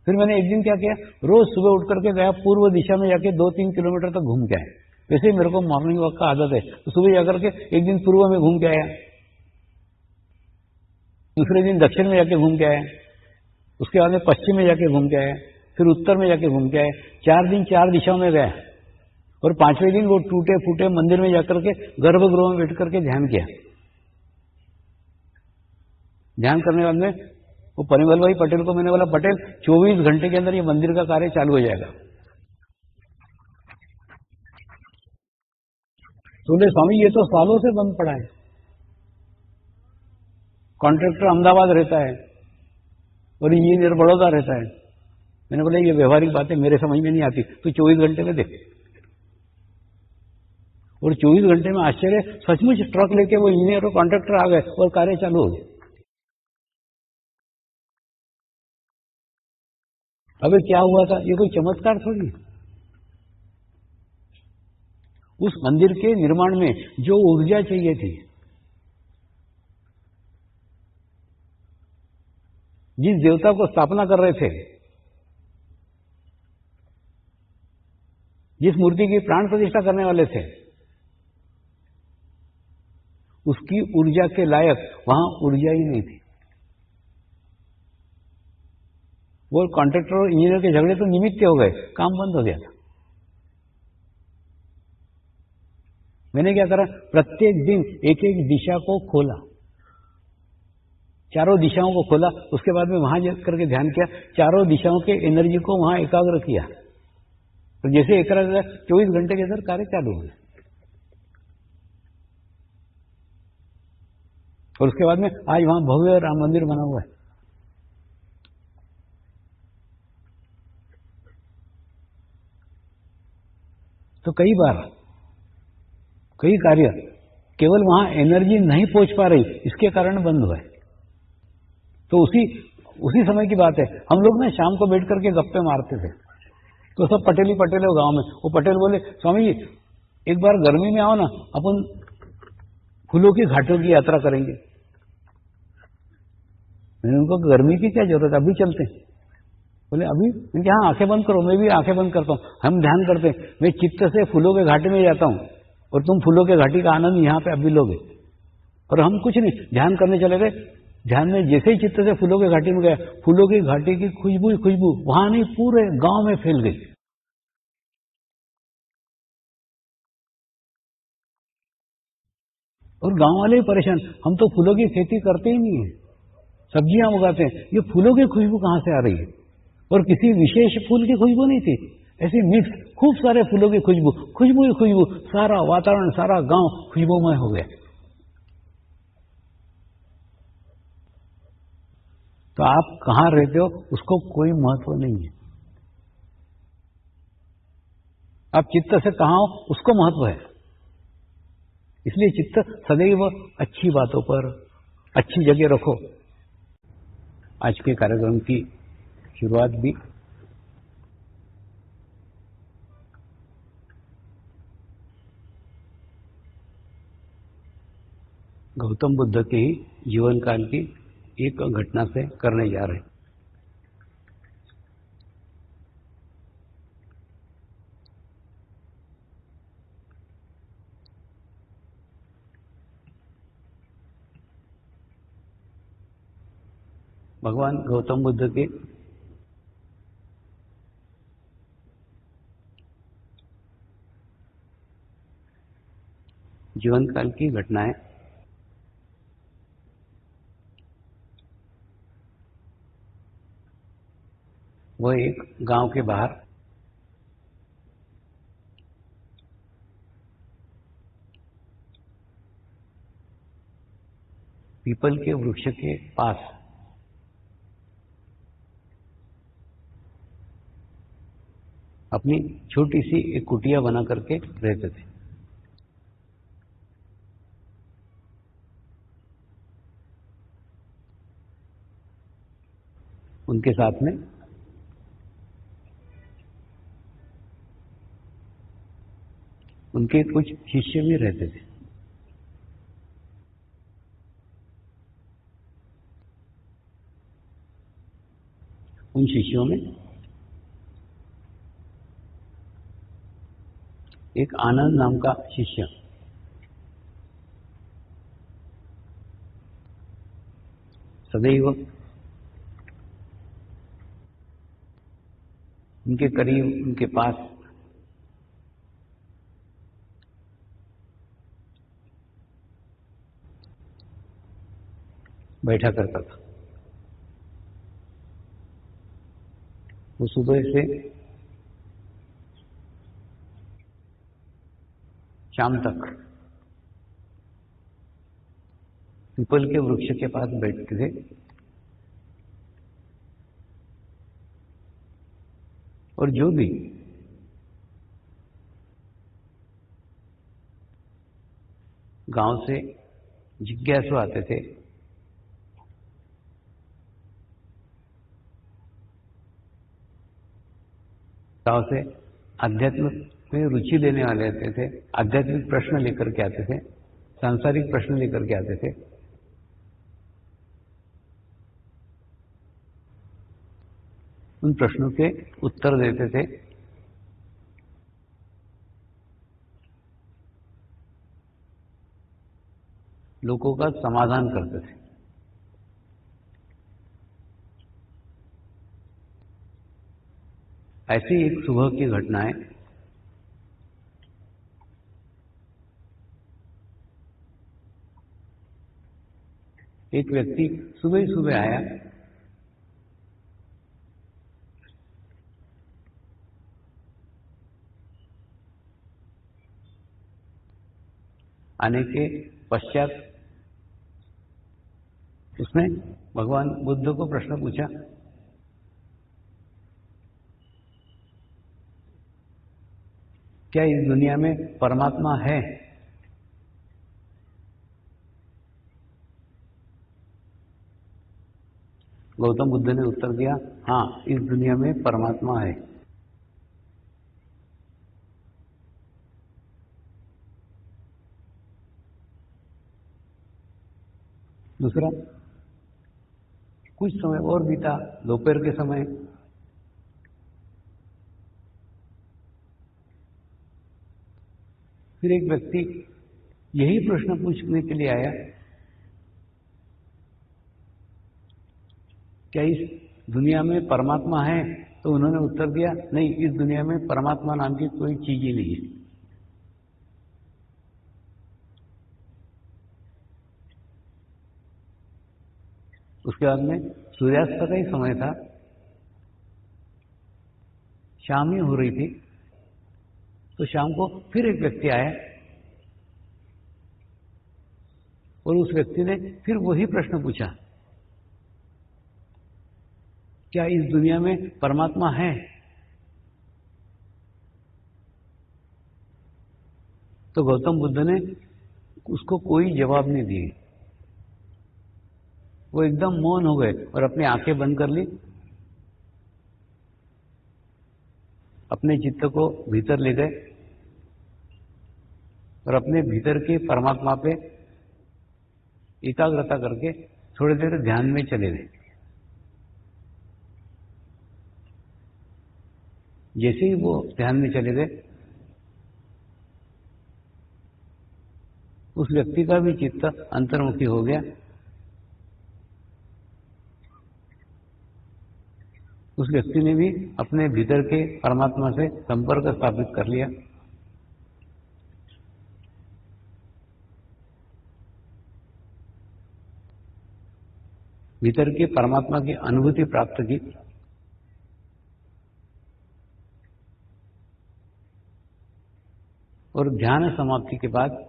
फिर मैंने एक दिन क्या किया, रोज सुबह उठ करके गया, पूर्व दिशा में जाके 2-3 किलोमीटर तक घूम के आया। वैसे ही मेरे को मॉर्निंग वॉक का आदत है, तो सुबह जाकर के एक दिन पूर्व में घूम के आया, दूसरे दिन दक्षिण में जाके घूम के आया, उसके बाद में पश्चिम में जाके घूम के आया, फिर उत्तर में जाके घूम के आया। 4 दिन 4 दिशाओं में गया और 5वें दिन वो टूटे फूटे मंदिर में जाकर के गर्भगृह में बैठ करके ध्यान किया। ध्यान करने के बाद में वो परिमल भाई पटेल को मैंने बोला, पटेल 24 घंटे के अंदर ये मंदिर का कार्य चालू हो जाएगा। तो बोले स्वामी ये तो सालों से बंद पड़ा है, कॉन्ट्रैक्टर अहमदाबाद रहता है और इंजीनियर बड़ौदा रहता है। मैंने बोला ये व्यवहारिक बातें मेरे समझ में नहीं आती, तो 24 घंटे में देख। और 24 घंटे में आश्चर्य, सचमुच ट्रक लेके वो इंजीनियर और कॉन्ट्रैक्टर आ गए और कार्य चालू हो गए। अबे क्या हुआ था, ये कोई चमत्कार थोड़ी। उस मंदिर के निर्माण में जो ऊर्जा चाहिए थी, जिस देवता को स्थापना कर रहे थे, जिस मूर्ति की प्राण प्रतिष्ठा करने वाले थे, उसकी ऊर्जा के लायक वहां ऊर्जा ही नहीं थी। वो कॉन्ट्रैक्टर और इंजीनियर के झगड़े तो निमित्त हो गए, काम बंद हो गया था। मैंने क्या करा, प्रत्येक दिन एक एक दिशा को खोला, चारों दिशाओं को खोला, उसके बाद में वहां जाकर के ध्यान किया, चारों दिशाओं के एनर्जी को वहां एकाग्र किया। तो जैसे एकाग्र 24 घंटे के अंदर कार्य चालू हो गया। और उसके बाद में आज वहां भव्य राम मंदिर बना हुआ है। तो कई बार कई कार्य केवल वहां एनर्जी नहीं पहुंच पा रही, इसके कारण बंद हुआ है। तो उसी समय की बात है, हम लोग ना शाम को बैठ करके गप्पे मारते थे, तो सब पटेल ही पटेल है वो गांव में। वो पटेल बोले, स्वामी जी एक बार गर्मी में आओ ना, अपन फूलों की घाटों की यात्रा करेंगे। मैंने उनको, गर्मी की क्या जरूरत है, अभी चलते हैं। बोले अभी? मैंने हाँ, आंखें बंद करो, मैं भी आंखें बंद करता हूँ, हम ध्यान करते हैं। मैं चित्त से फूलों के घाटी में जाता हूँ और तुम फूलों के घाटी का आनंद यहाँ पे अभी लोगे। और हम कुछ नहीं, ध्यान करने चले गए। ध्यान में जैसे ही चित्त से फूलों के घाटी में गया, फूलों की घाटी की खुशबू वहां नहीं, पूरे गांव में फैल गई। और गांव वाले ही परेशान, हम तो फूलों की खेती करते ही नहीं है, सब्जियां उगाते हैं, ये फूलों की खुशबू कहां से आ रही है? और किसी विशेष फूल की खुशबू नहीं थी, ऐसी मिक्स खूब सारे फूलों की खुशबू, खुशबू ही खुशबू, सारा वातावरण, सारा गांव खुशबूमय हो गया। तो आप कहां रहते हो उसको कोई महत्व नहीं है, आप चित्त से कहां हो उसको महत्व है। इसलिए चित्त सदैव अच्छी बातों पर, अच्छी जगह रखो। आज के कार्यक्रम की शुरुआत भी गौतम बुद्ध के ही जीवन काल की एक घटना से करने जा रहे हैं। भगवान गौतम बुद्ध के जीवन काल की घटनाएं वह एक गांव के बाहर पीपल के वृक्ष के पास अपनी छोटी सी एक कुटिया बना करके रहते थे। उनके साथ में उनके कुछ शिष्य भी रहते थे। उन शिष्यों में एक आनंद नाम का शिष्य सदैव उनके करीब, उनके पास बैठा करता था। वो सुबह से शाम तक पीपल के वृक्ष के पास बैठते थे और जो भी गांव से जिज्ञासु आते थे, गांव से आध्यात्म में रुचि लेने वाले आते थे, आध्यात्मिक प्रश्न लेकर के आते थे, सांसारिक प्रश्न लेकर के आते थे, उन प्रश्नों के उत्तर देते थे। लोगों का समाधान करते थे। ऐसी एक सुबह की घटना है। एक व्यक्ति सुबह ही सुबह आया, आने के पश्चात उसने भगवान बुद्ध को प्रश्न पूछा, क्या इस दुनिया में परमात्मा है? गौतम बुद्ध ने उत्तर दिया, हाँ, इस दुनिया में परमात्मा है। दूसरा, कुछ समय और बीता, दोपहर के समय फिर एक व्यक्ति यही प्रश्न पूछने के लिए आया, क्या इस दुनिया में परमात्मा है? तो उन्होंने उत्तर दिया, नहीं, इस दुनिया में परमात्मा नाम की कोई चीज ही नहीं है। उसके बाद में सूर्यास्त का ही समय था। शाम ही हो रही थी, तो शाम को फिर एक व्यक्ति आया और उस व्यक्ति ने फिर वही प्रश्न पूछा, क्या इस दुनिया में परमात्मा है? तो गौतम बुद्ध ने उसको कोई जवाब नहीं दिए। वो एकदम मौन हो गए और अपनी आंखें बंद कर ली, अपने चित्त को भीतर ले गए और अपने भीतर के परमात्मा पे एकाग्रता करके थोड़ी देर ध्यान में चले गए। जैसे ही वो ध्यान में चले गए, उस व्यक्ति का भी चित्त अंतर्मुखी हो गया। उस व्यक्ति ने भी अपने भीतर के परमात्मा से संपर्क स्थापित कर लिया। भीतर के परमात्मा की अनुभूति प्राप्त की। और ध्यान समाप्ति के बाद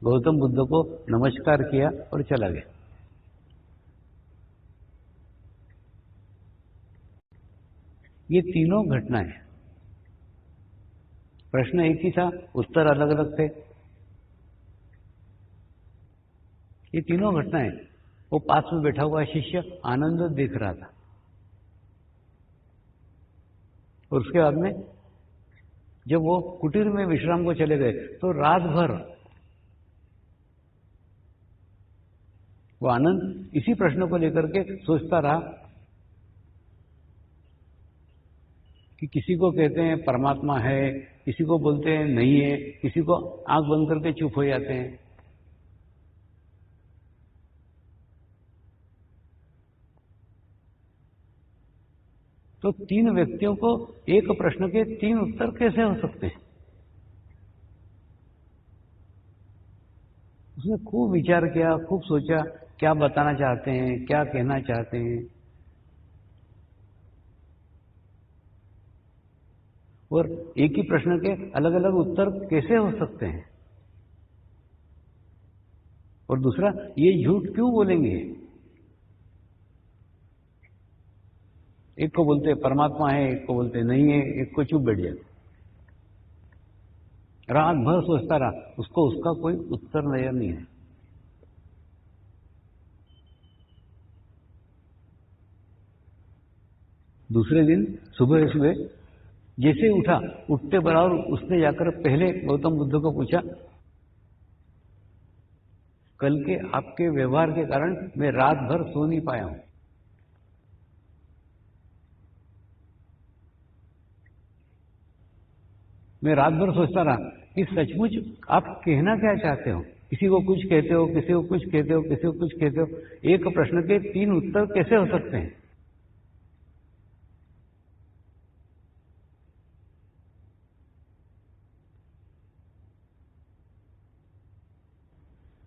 गौतम बुद्ध को नमस्कार किया और चला गया। ये तीनों घटनाएं, प्रश्न एक ही था, उत्तर अलग अलग थे। ये तीनों घटनाएं, वो पास में बैठा हुआ शिष्य आनंद देख रहा था। और उसके बाद में जब वो कुटीर में विश्राम को चले गए तो रात भर वो आनंद इसी प्रश्न को लेकर के सोचता रहा कि किसी को कहते हैं परमात्मा है, किसी को बोलते हैं नहीं है, किसी को आंख बंद करके चुप हो जाते हैं। तो तीन व्यक्तियों को एक प्रश्न के तीन उत्तर कैसे हो सकते हैं? उसने खूब विचार किया, खूब सोचा, क्या बताना चाहते हैं, क्या कहना चाहते हैं। और एक ही प्रश्न के अलग अलग उत्तर कैसे हो सकते हैं? और दूसरा, ये झूठ क्यों बोलेंगे? एक को बोलते परमात्मा है, एक को बोलते नहीं है, एक को चुप बैठ जाते। रात भर सोचता रहा, उसको उसका कोई उत्तर नजर नहीं है। दूसरे दिन सुबह सुबह जैसे उठा, उठते बराबर उसने जाकर पहले गौतम बुद्ध को पूछा, कल के आपके व्यवहार के कारण मैं रात भर सो नहीं पाया हूं। मैं रात भर सोचता रहा कि सचमुच आप कहना क्या चाहते हो। किसी को कुछ कहते हो, किसी को कुछ कहते हो, किसी को कुछ कहते हो। एक प्रश्न के तीन उत्तर कैसे हो सकते हैं?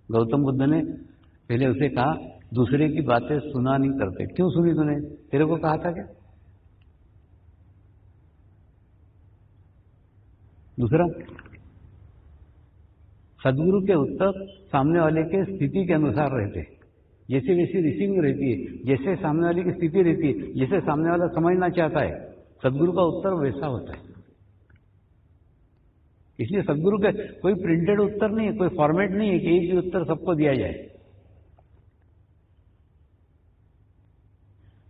गौतम बुद्ध ने पहले उसे कहा, दूसरे की बातें सुना नहीं करते। क्यों सुनी तूने? तेरे को कहा था क्या? दूसरा, सदगुरु के उत्तर सामने वाले के स्थिति के अनुसार रहते हैं। जैसे वैसी रिसीविंग रहती है, जैसे सामने वाले की स्थिति रहती है, जैसे सामने वाला समझना चाहता है, सदगुरु का उत्तर वैसा होता है। इसलिए सदगुरु का कोई प्रिंटेड उत्तर नहीं है, कोई फॉर्मेट नहीं है कि एक ही उत्तर सबको दिया जाए।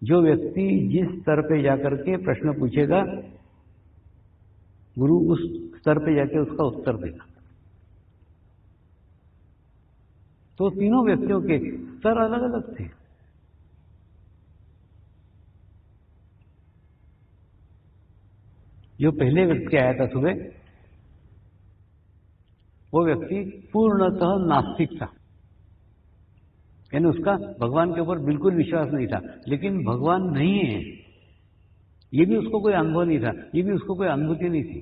जो व्यक्ति जिस स्तर पे जाकर के प्रश्न पूछेगा, गुरु उस स्तर पे जाके उसका उत्तर देगा। तो तीनों व्यक्तियों के स्तर अलग अलग थे। जो पहले व्यक्ति आया था सुबह, वो व्यक्ति पूर्णतः नास्तिक था, यानी उसका भगवान के ऊपर बिल्कुल विश्वास नहीं था। लेकिन भगवान नहीं है ये भी उसको कोई अनुभव नहीं था, ये भी उसको कोई अनुभूति नहीं थी,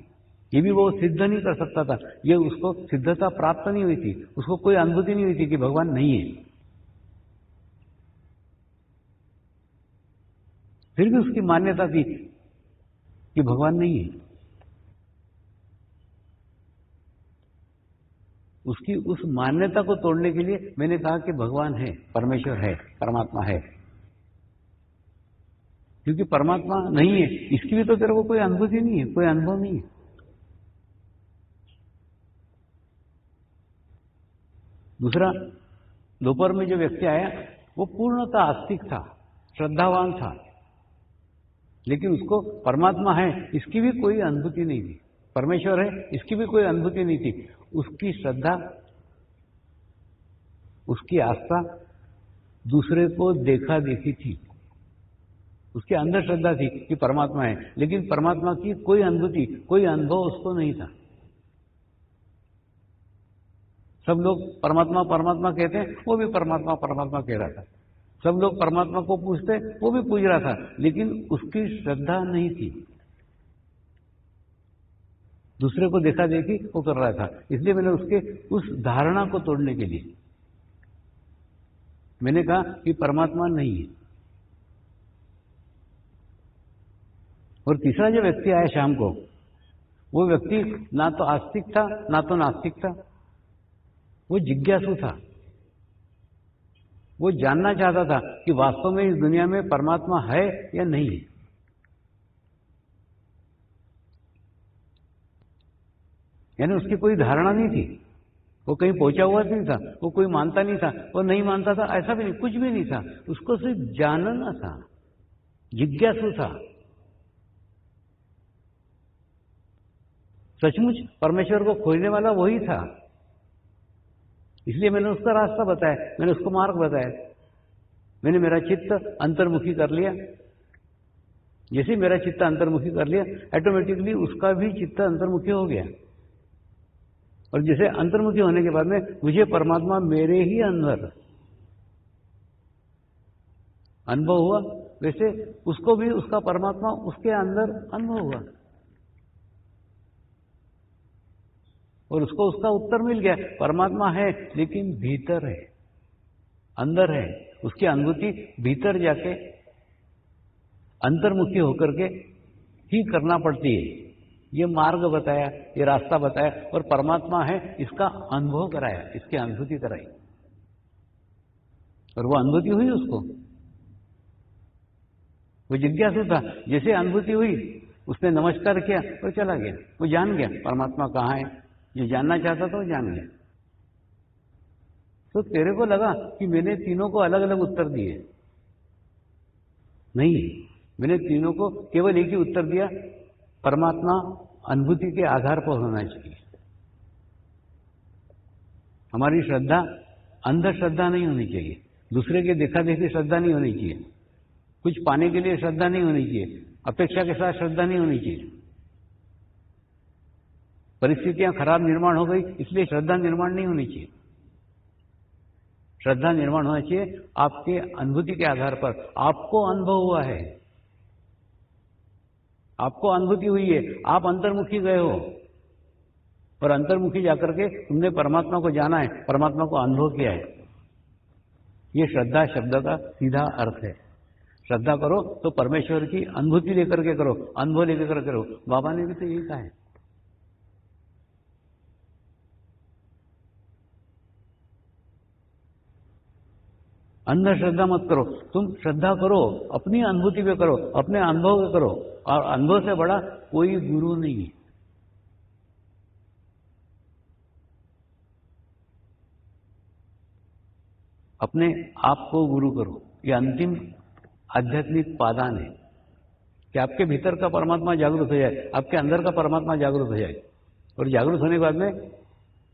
ये भी वो सिद्ध नहीं कर सकता था, ये उसको सिद्धता प्राप्त नहीं हुई थी, उसको कोई अनुभूति नहीं हुई थी कि भगवान नहीं है। फिर भी उसकी मान्यता थी कि भगवान नहीं है। उसकी उस मान्यता को तोड़ने के लिए मैंने कहा कि भगवान है, परमेश्वर है, परमात्मा है। क्योंकि परमात्मा नहीं है इसकी भी तो तेरे को कोई अनुभूति नहीं है, कोई अनुभव नहीं है। दूसरा, दोपहर में जो व्यक्ति आया वो पूर्णतः आस्तिक था, श्रद्धावान था, लेकिन उसको परमात्मा है इसकी भी कोई अनुभूति नहीं थी, परमेश्वर है इसकी भी कोई अनुभूति नहीं थी। उसकी श्रद्धा, उसकी आस्था दूसरे को देखा देखी थी। उसके अंदर श्रद्धा थी कि परमात्मा है, लेकिन परमात्मा की कोई अनुभूति, कोई अनुभव उसको नहीं था। सब लोग परमात्मा परमात्मा कहते हैं, वो भी परमात्मा परमात्मा कह रहा था। सब लोग परमात्मा को पूजते, वो भी पूज रहा था, लेकिन उसकी श्रद्धा नहीं थी। दूसरे को देखा देखी वो कर रहा था। इसलिए मैंने उसके उस धारणा को तोड़ने के लिए मैंने कहा कि परमात्मा नहीं है। और तीसरा जो व्यक्ति आया शाम को, वो व्यक्ति ना तो आस्तिक था ना तो नास्तिक था, वो जिज्ञासु था। वो जानना चाहता था कि वास्तव में इस दुनिया में परमात्मा है या नहीं है। यानी उसकी कोई धारणा नहीं थी, वो कहीं पहुंचा हुआ नहीं था, वो कोई मानता नहीं था, वो नहीं मानता था, ऐसा भी नहीं, कुछ भी नहीं था। उसको सिर्फ जानना था, जिज्ञासु था। सचमुच परमेश्वर को खोजने वाला वही था। इसलिए मैंने उसका रास्ता बताया, मैंने उसको मार्ग बताया। मैंने मेरा चित्त अंतर्मुखी कर लिया। जैसे मेरा चित्त अंतर्मुखी कर लिया, ऑटोमेटिकली उसका भी चित्त अंतर्मुखी हो गया। और जैसे अंतर्मुखी होने के बाद में मुझे परमात्मा मेरे ही अंदर अनुभव हुआ, वैसे उसको भी उसका परमात्मा उसके अंदर अनुभव हुआ। और उसको उसका उत्तर मिल गया, परमात्मा है लेकिन भीतर है, अंदर है। उसकी अनुभूति भीतर जाके अंतर्मुखी होकर के ही करना पड़ती है। ये मार्ग बताया, ये रास्ता बताया, और परमात्मा है इसका अनुभव कराया, इसकी अनुभूति कराई। और वो अनुभूति हुई उसको, वो जिज्ञासु था। जैसे अनुभूति हुई उसने नमस्कार किया और चला गया। वो जान गया परमात्मा कहाँ है, जो जानना चाहता था वो जान गया। तो तेरे को लगा कि मैंने तीनों को अलग अलग उत्तर दिए, नहीं, मैंने तीनों को केवल एक ही उत्तर दिया, परमात्मा अनुभूति के आधार पर होना चाहिए। हमारी श्रद्धा अंधश्रद्धा नहीं होनी चाहिए, दूसरे के देखा देखी श्रद्धा नहीं होनी चाहिए, कुछ पाने के लिए श्रद्धा नहीं होनी चाहिए, अपेक्षा के साथ श्रद्धा नहीं होनी चाहिए। परिस्थितियां खराब निर्माण हो गई इसलिए श्रद्धा निर्माण नहीं होनी चाहिए। श्रद्धा निर्माण होना चाहिए आपके अनुभूति के आधार पर। आपको अनुभव हुआ है, आपको अनुभूति हुई है, आप अंतर्मुखी गए हो, और अंतर्मुखी जाकर के तुमने परमात्मा को जाना है, परमात्मा को अनुभव किया है। ये श्रद्धा शब्द का सीधा अर्थ है। श्रद्धा करो तो परमेश्वर की अनुभूति लेकर के करो, अनुभव लेकर करो। बाबा ने भी तो यही कहा है। अंधश्रद्धा मत करो, तुम श्रद्धा करो, अपनी अनुभूति पे करो, अपने अनुभव पे करो। और अनुभव से बड़ा कोई गुरु नहीं है। अपने आप को गुरु करो। ये अंतिम आध्यात्मिक पादान है कि आपके भीतर का परमात्मा जागृत हो जाए, आपके अंदर का परमात्मा जागृत हो जाए। और जागृत होने के बाद में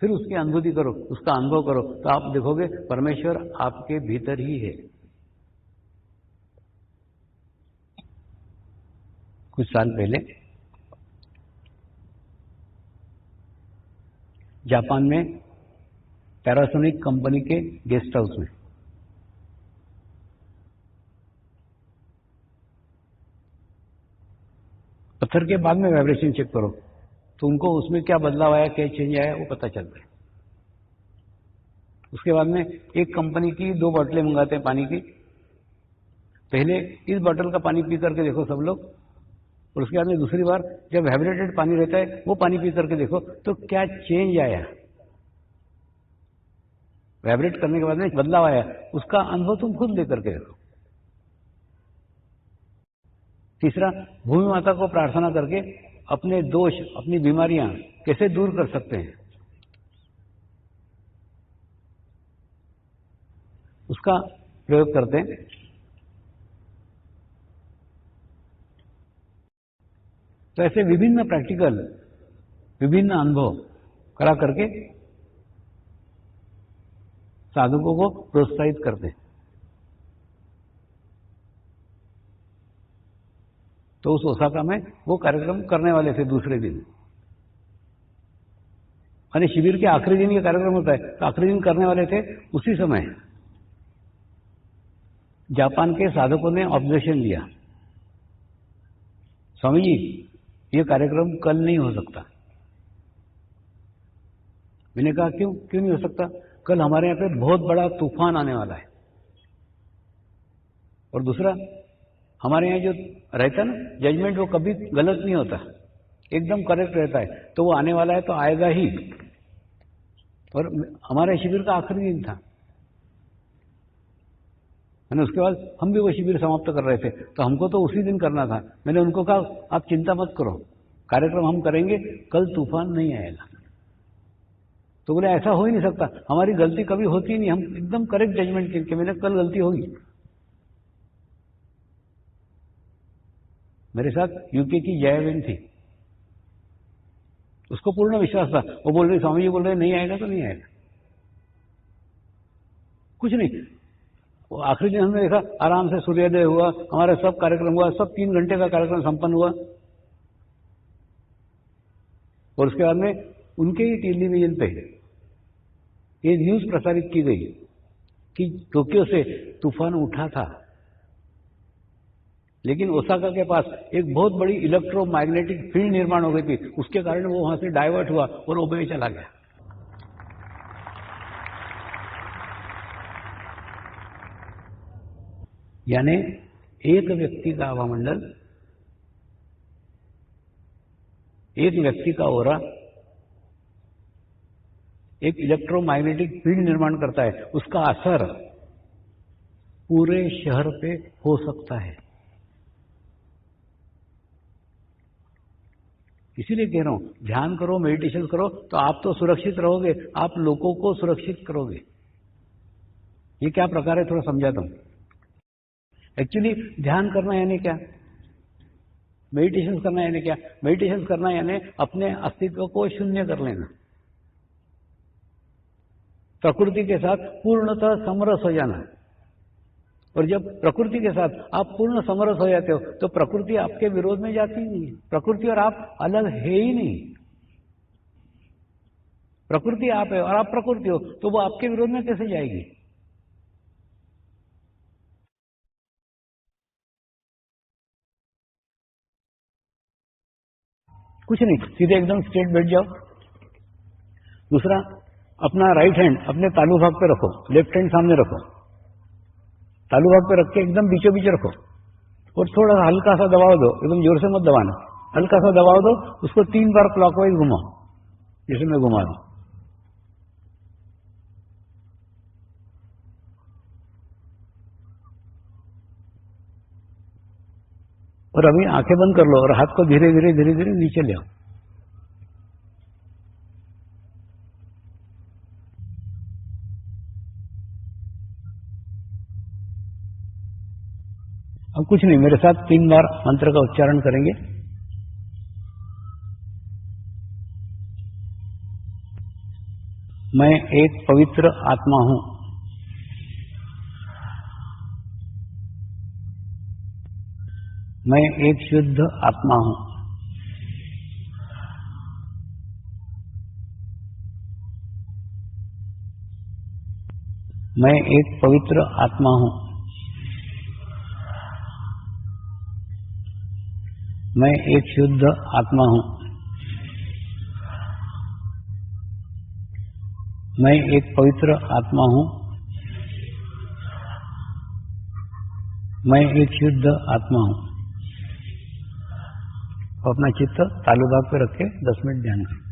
फिर उसकी अनुभूति करो, उसका अनुभव करो, तो आप देखोगे परमेश्वर आपके भीतर ही है। कुछ साल पहले जापान में पैनासोनिक कंपनी के गेस्ट हाउस में पत्थर के बाद में वाइब्रेशन चेक करो तो उनको उसमें क्या बदलाव आया, क्या चेंज आया, वो पता चलता है। उसके बाद में एक कंपनी की 2 बोतलें मंगाते हैं पानी की। पहले इस बोतल का पानी पी करके देखो सब लोग, और उसके बाद में दूसरी बार जब वाइब्रेटेड पानी रहता है वो पानी पी करके देखो तो क्या चेंज आया, वाइब्रेट करने के बाद में बदलाव आया, उसका अनुभव तुम खुद लेकर के देखो। तीसरा, भूमि माता को प्रार्थना करके अपने दोष, अपनी बीमारियां कैसे दूर कर सकते हैं, उसका प्रयोग करते हैं। तो ऐसे विभिन्न प्रैक्टिकल, विभिन्न अनुभव करा करके साधकों को प्रोत्साहित करते हैं। तो उस ओसाका में वो कार्यक्रम करने वाले थे दूसरे दिन, यानी शिविर के आखिरी दिन ये कार्यक्रम होता है, तो आखिरी दिन करने वाले थे। उसी समय जापान के साधकों ने ऑब्जेक्शन लिया, स्वामी जी ये कार्यक्रम कल नहीं हो सकता। मैंने कहा क्यों नहीं हो सकता? कल हमारे यहाँ पे बहुत बड़ा तूफान आने वाला है, और दूसरा हमारे यहाँ जो रहता है ना जजमेंट, वो कभी गलत नहीं होता, एकदम करेक्ट रहता है। तो वो आने वाला है तो आएगा ही। और हमारे शिविर का आखिरी दिन था, मैंने उसके बाद हम भी वो शिविर समाप्त कर रहे थे, तो हमको तो उसी दिन करना था। मैंने उनको कहा आप चिंता मत करो, कार्यक्रम हम करेंगे, कल तूफान नहीं आएगा। तो बोले ऐसा हो ही नहीं सकता, हमारी गलती कभी होती ही नहीं, हम एकदम करेक्ट जजमेंट करके। मैंने कल गलती होगी। मेरे साथ यूके की जयाबेन थी, उसको पूर्ण विश्वास था। वो बोल रही स्वामी जी बोल रहे नहीं आएगा तो नहीं आएगा, कुछ नहीं। वो आखिरी दिन हमने देखा आराम से सूर्योदय हुआ, हमारा सब कार्यक्रम हुआ, सब 3 घंटे का कार्यक्रम संपन्न हुआ। और उसके बाद में उनके ही टेलीविजन पे ये न्यूज प्रसारित की गई कि टोक्यो से तूफान उठा था, लेकिन ओसाका के पास एक बहुत बड़ी इलेक्ट्रोमैग्नेटिक फील्ड निर्माण हो गई थी, उसके कारण वो वहां से डाइवर्ट हुआ और ओबे चला गया। यानी एक व्यक्ति का हवामंडल, एक व्यक्ति का ओरा एक इलेक्ट्रोमैग्नेटिक फील्ड निर्माण करता है, उसका असर पूरे शहर पे हो सकता है। इसीलिए कह रहा हूं ध्यान करो, मेडिटेशन करो, तो आप तो सुरक्षित रहोगे, आप लोगों को सुरक्षित करोगे। ये क्या प्रकार है थोड़ा समझाता हूं। एक्चुअली ध्यान करना यानी क्या, मेडिटेशन करना यानी क्या? मेडिटेशन करना यानी अपने अस्तित्व को शून्य कर लेना, प्रकृति के साथ पूर्णतः समरस हो जाना। और जब प्रकृति के साथ आप पूर्ण समरस हो जाते हो तो प्रकृति आपके विरोध में जाती ही नहीं है। प्रकृति और आप अलग है ही नहीं। प्रकृति आप है और आप प्रकृति हो, तो वो आपके विरोध में कैसे जाएगी? कुछ नहीं, सीधे एकदम स्ट्रेट बैठ जाओ। दूसरा, अपना राइट हैंड अपने तालू भाग पे रखो, लेफ्ट हैंड सामने रखो, तालू भाग पे रख के एकदम बीचों बीच रखो और थोड़ा सा हल्का सा दबाव दो, एकदम जोर से मत दबाना, हल्का सा दबाव दो। उसको 3 बार क्लॉकवाइज घुमाओ, जैसे मैं घुमा रहा हूं। और अभी आंखें बंद कर लो और हाथ को धीरे धीरे धीरे धीरे नीचे ले आओ। अब कुछ नहीं, मेरे साथ 3 बार मंत्र का उच्चारण करेंगे। मैं एक पवित्र आत्मा हूं। मैं एक शुद्ध आत्मा हूं। मैं एक पवित्र आत्मा हूं। मैं एक शुद्ध आत्मा हूं। मैं एक पवित्र आत्मा हूं। मैं एक शुद्ध आत्मा हूं। अपना चित्त तालु दाग पे रख के 10 मिनट ध्यान करें।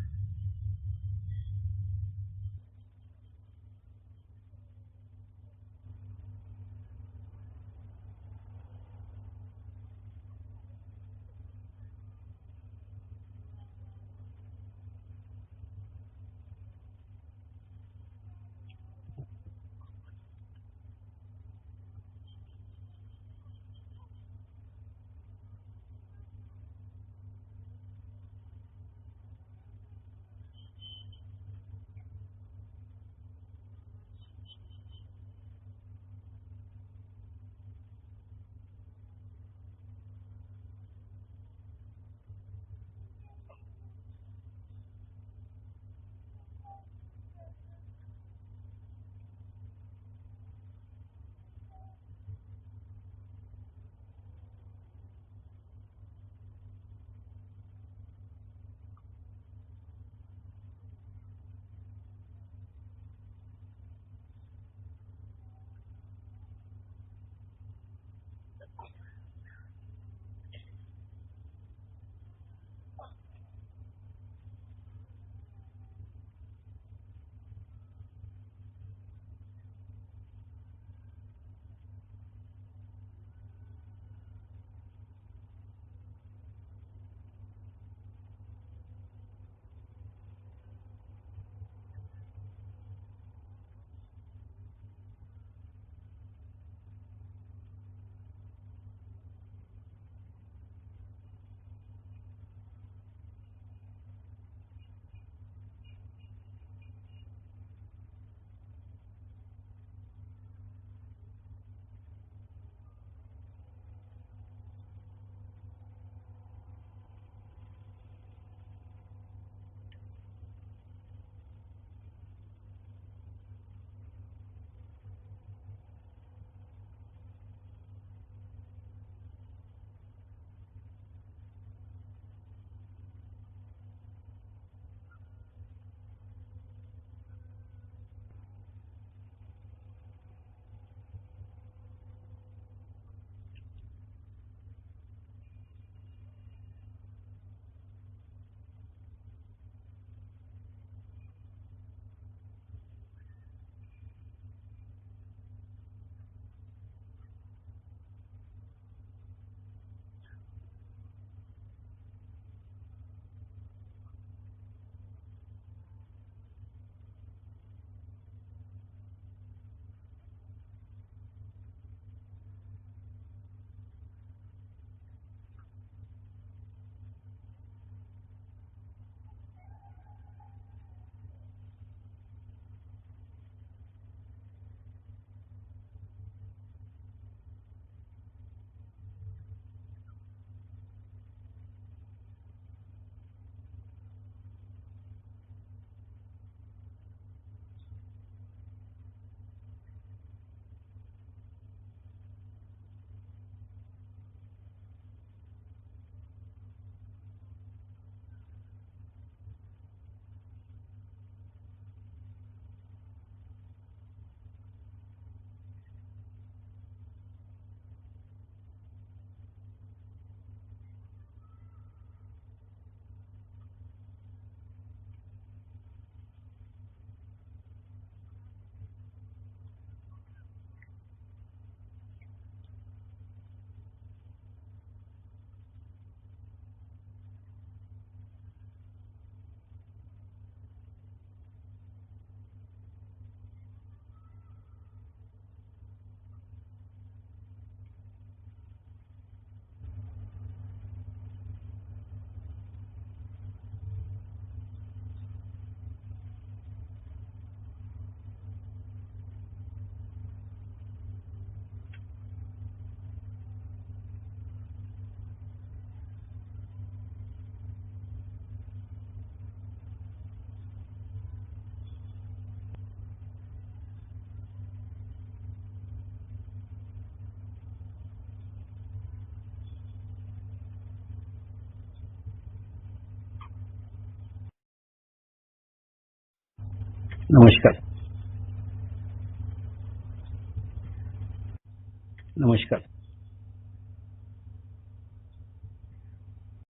नमस्कार।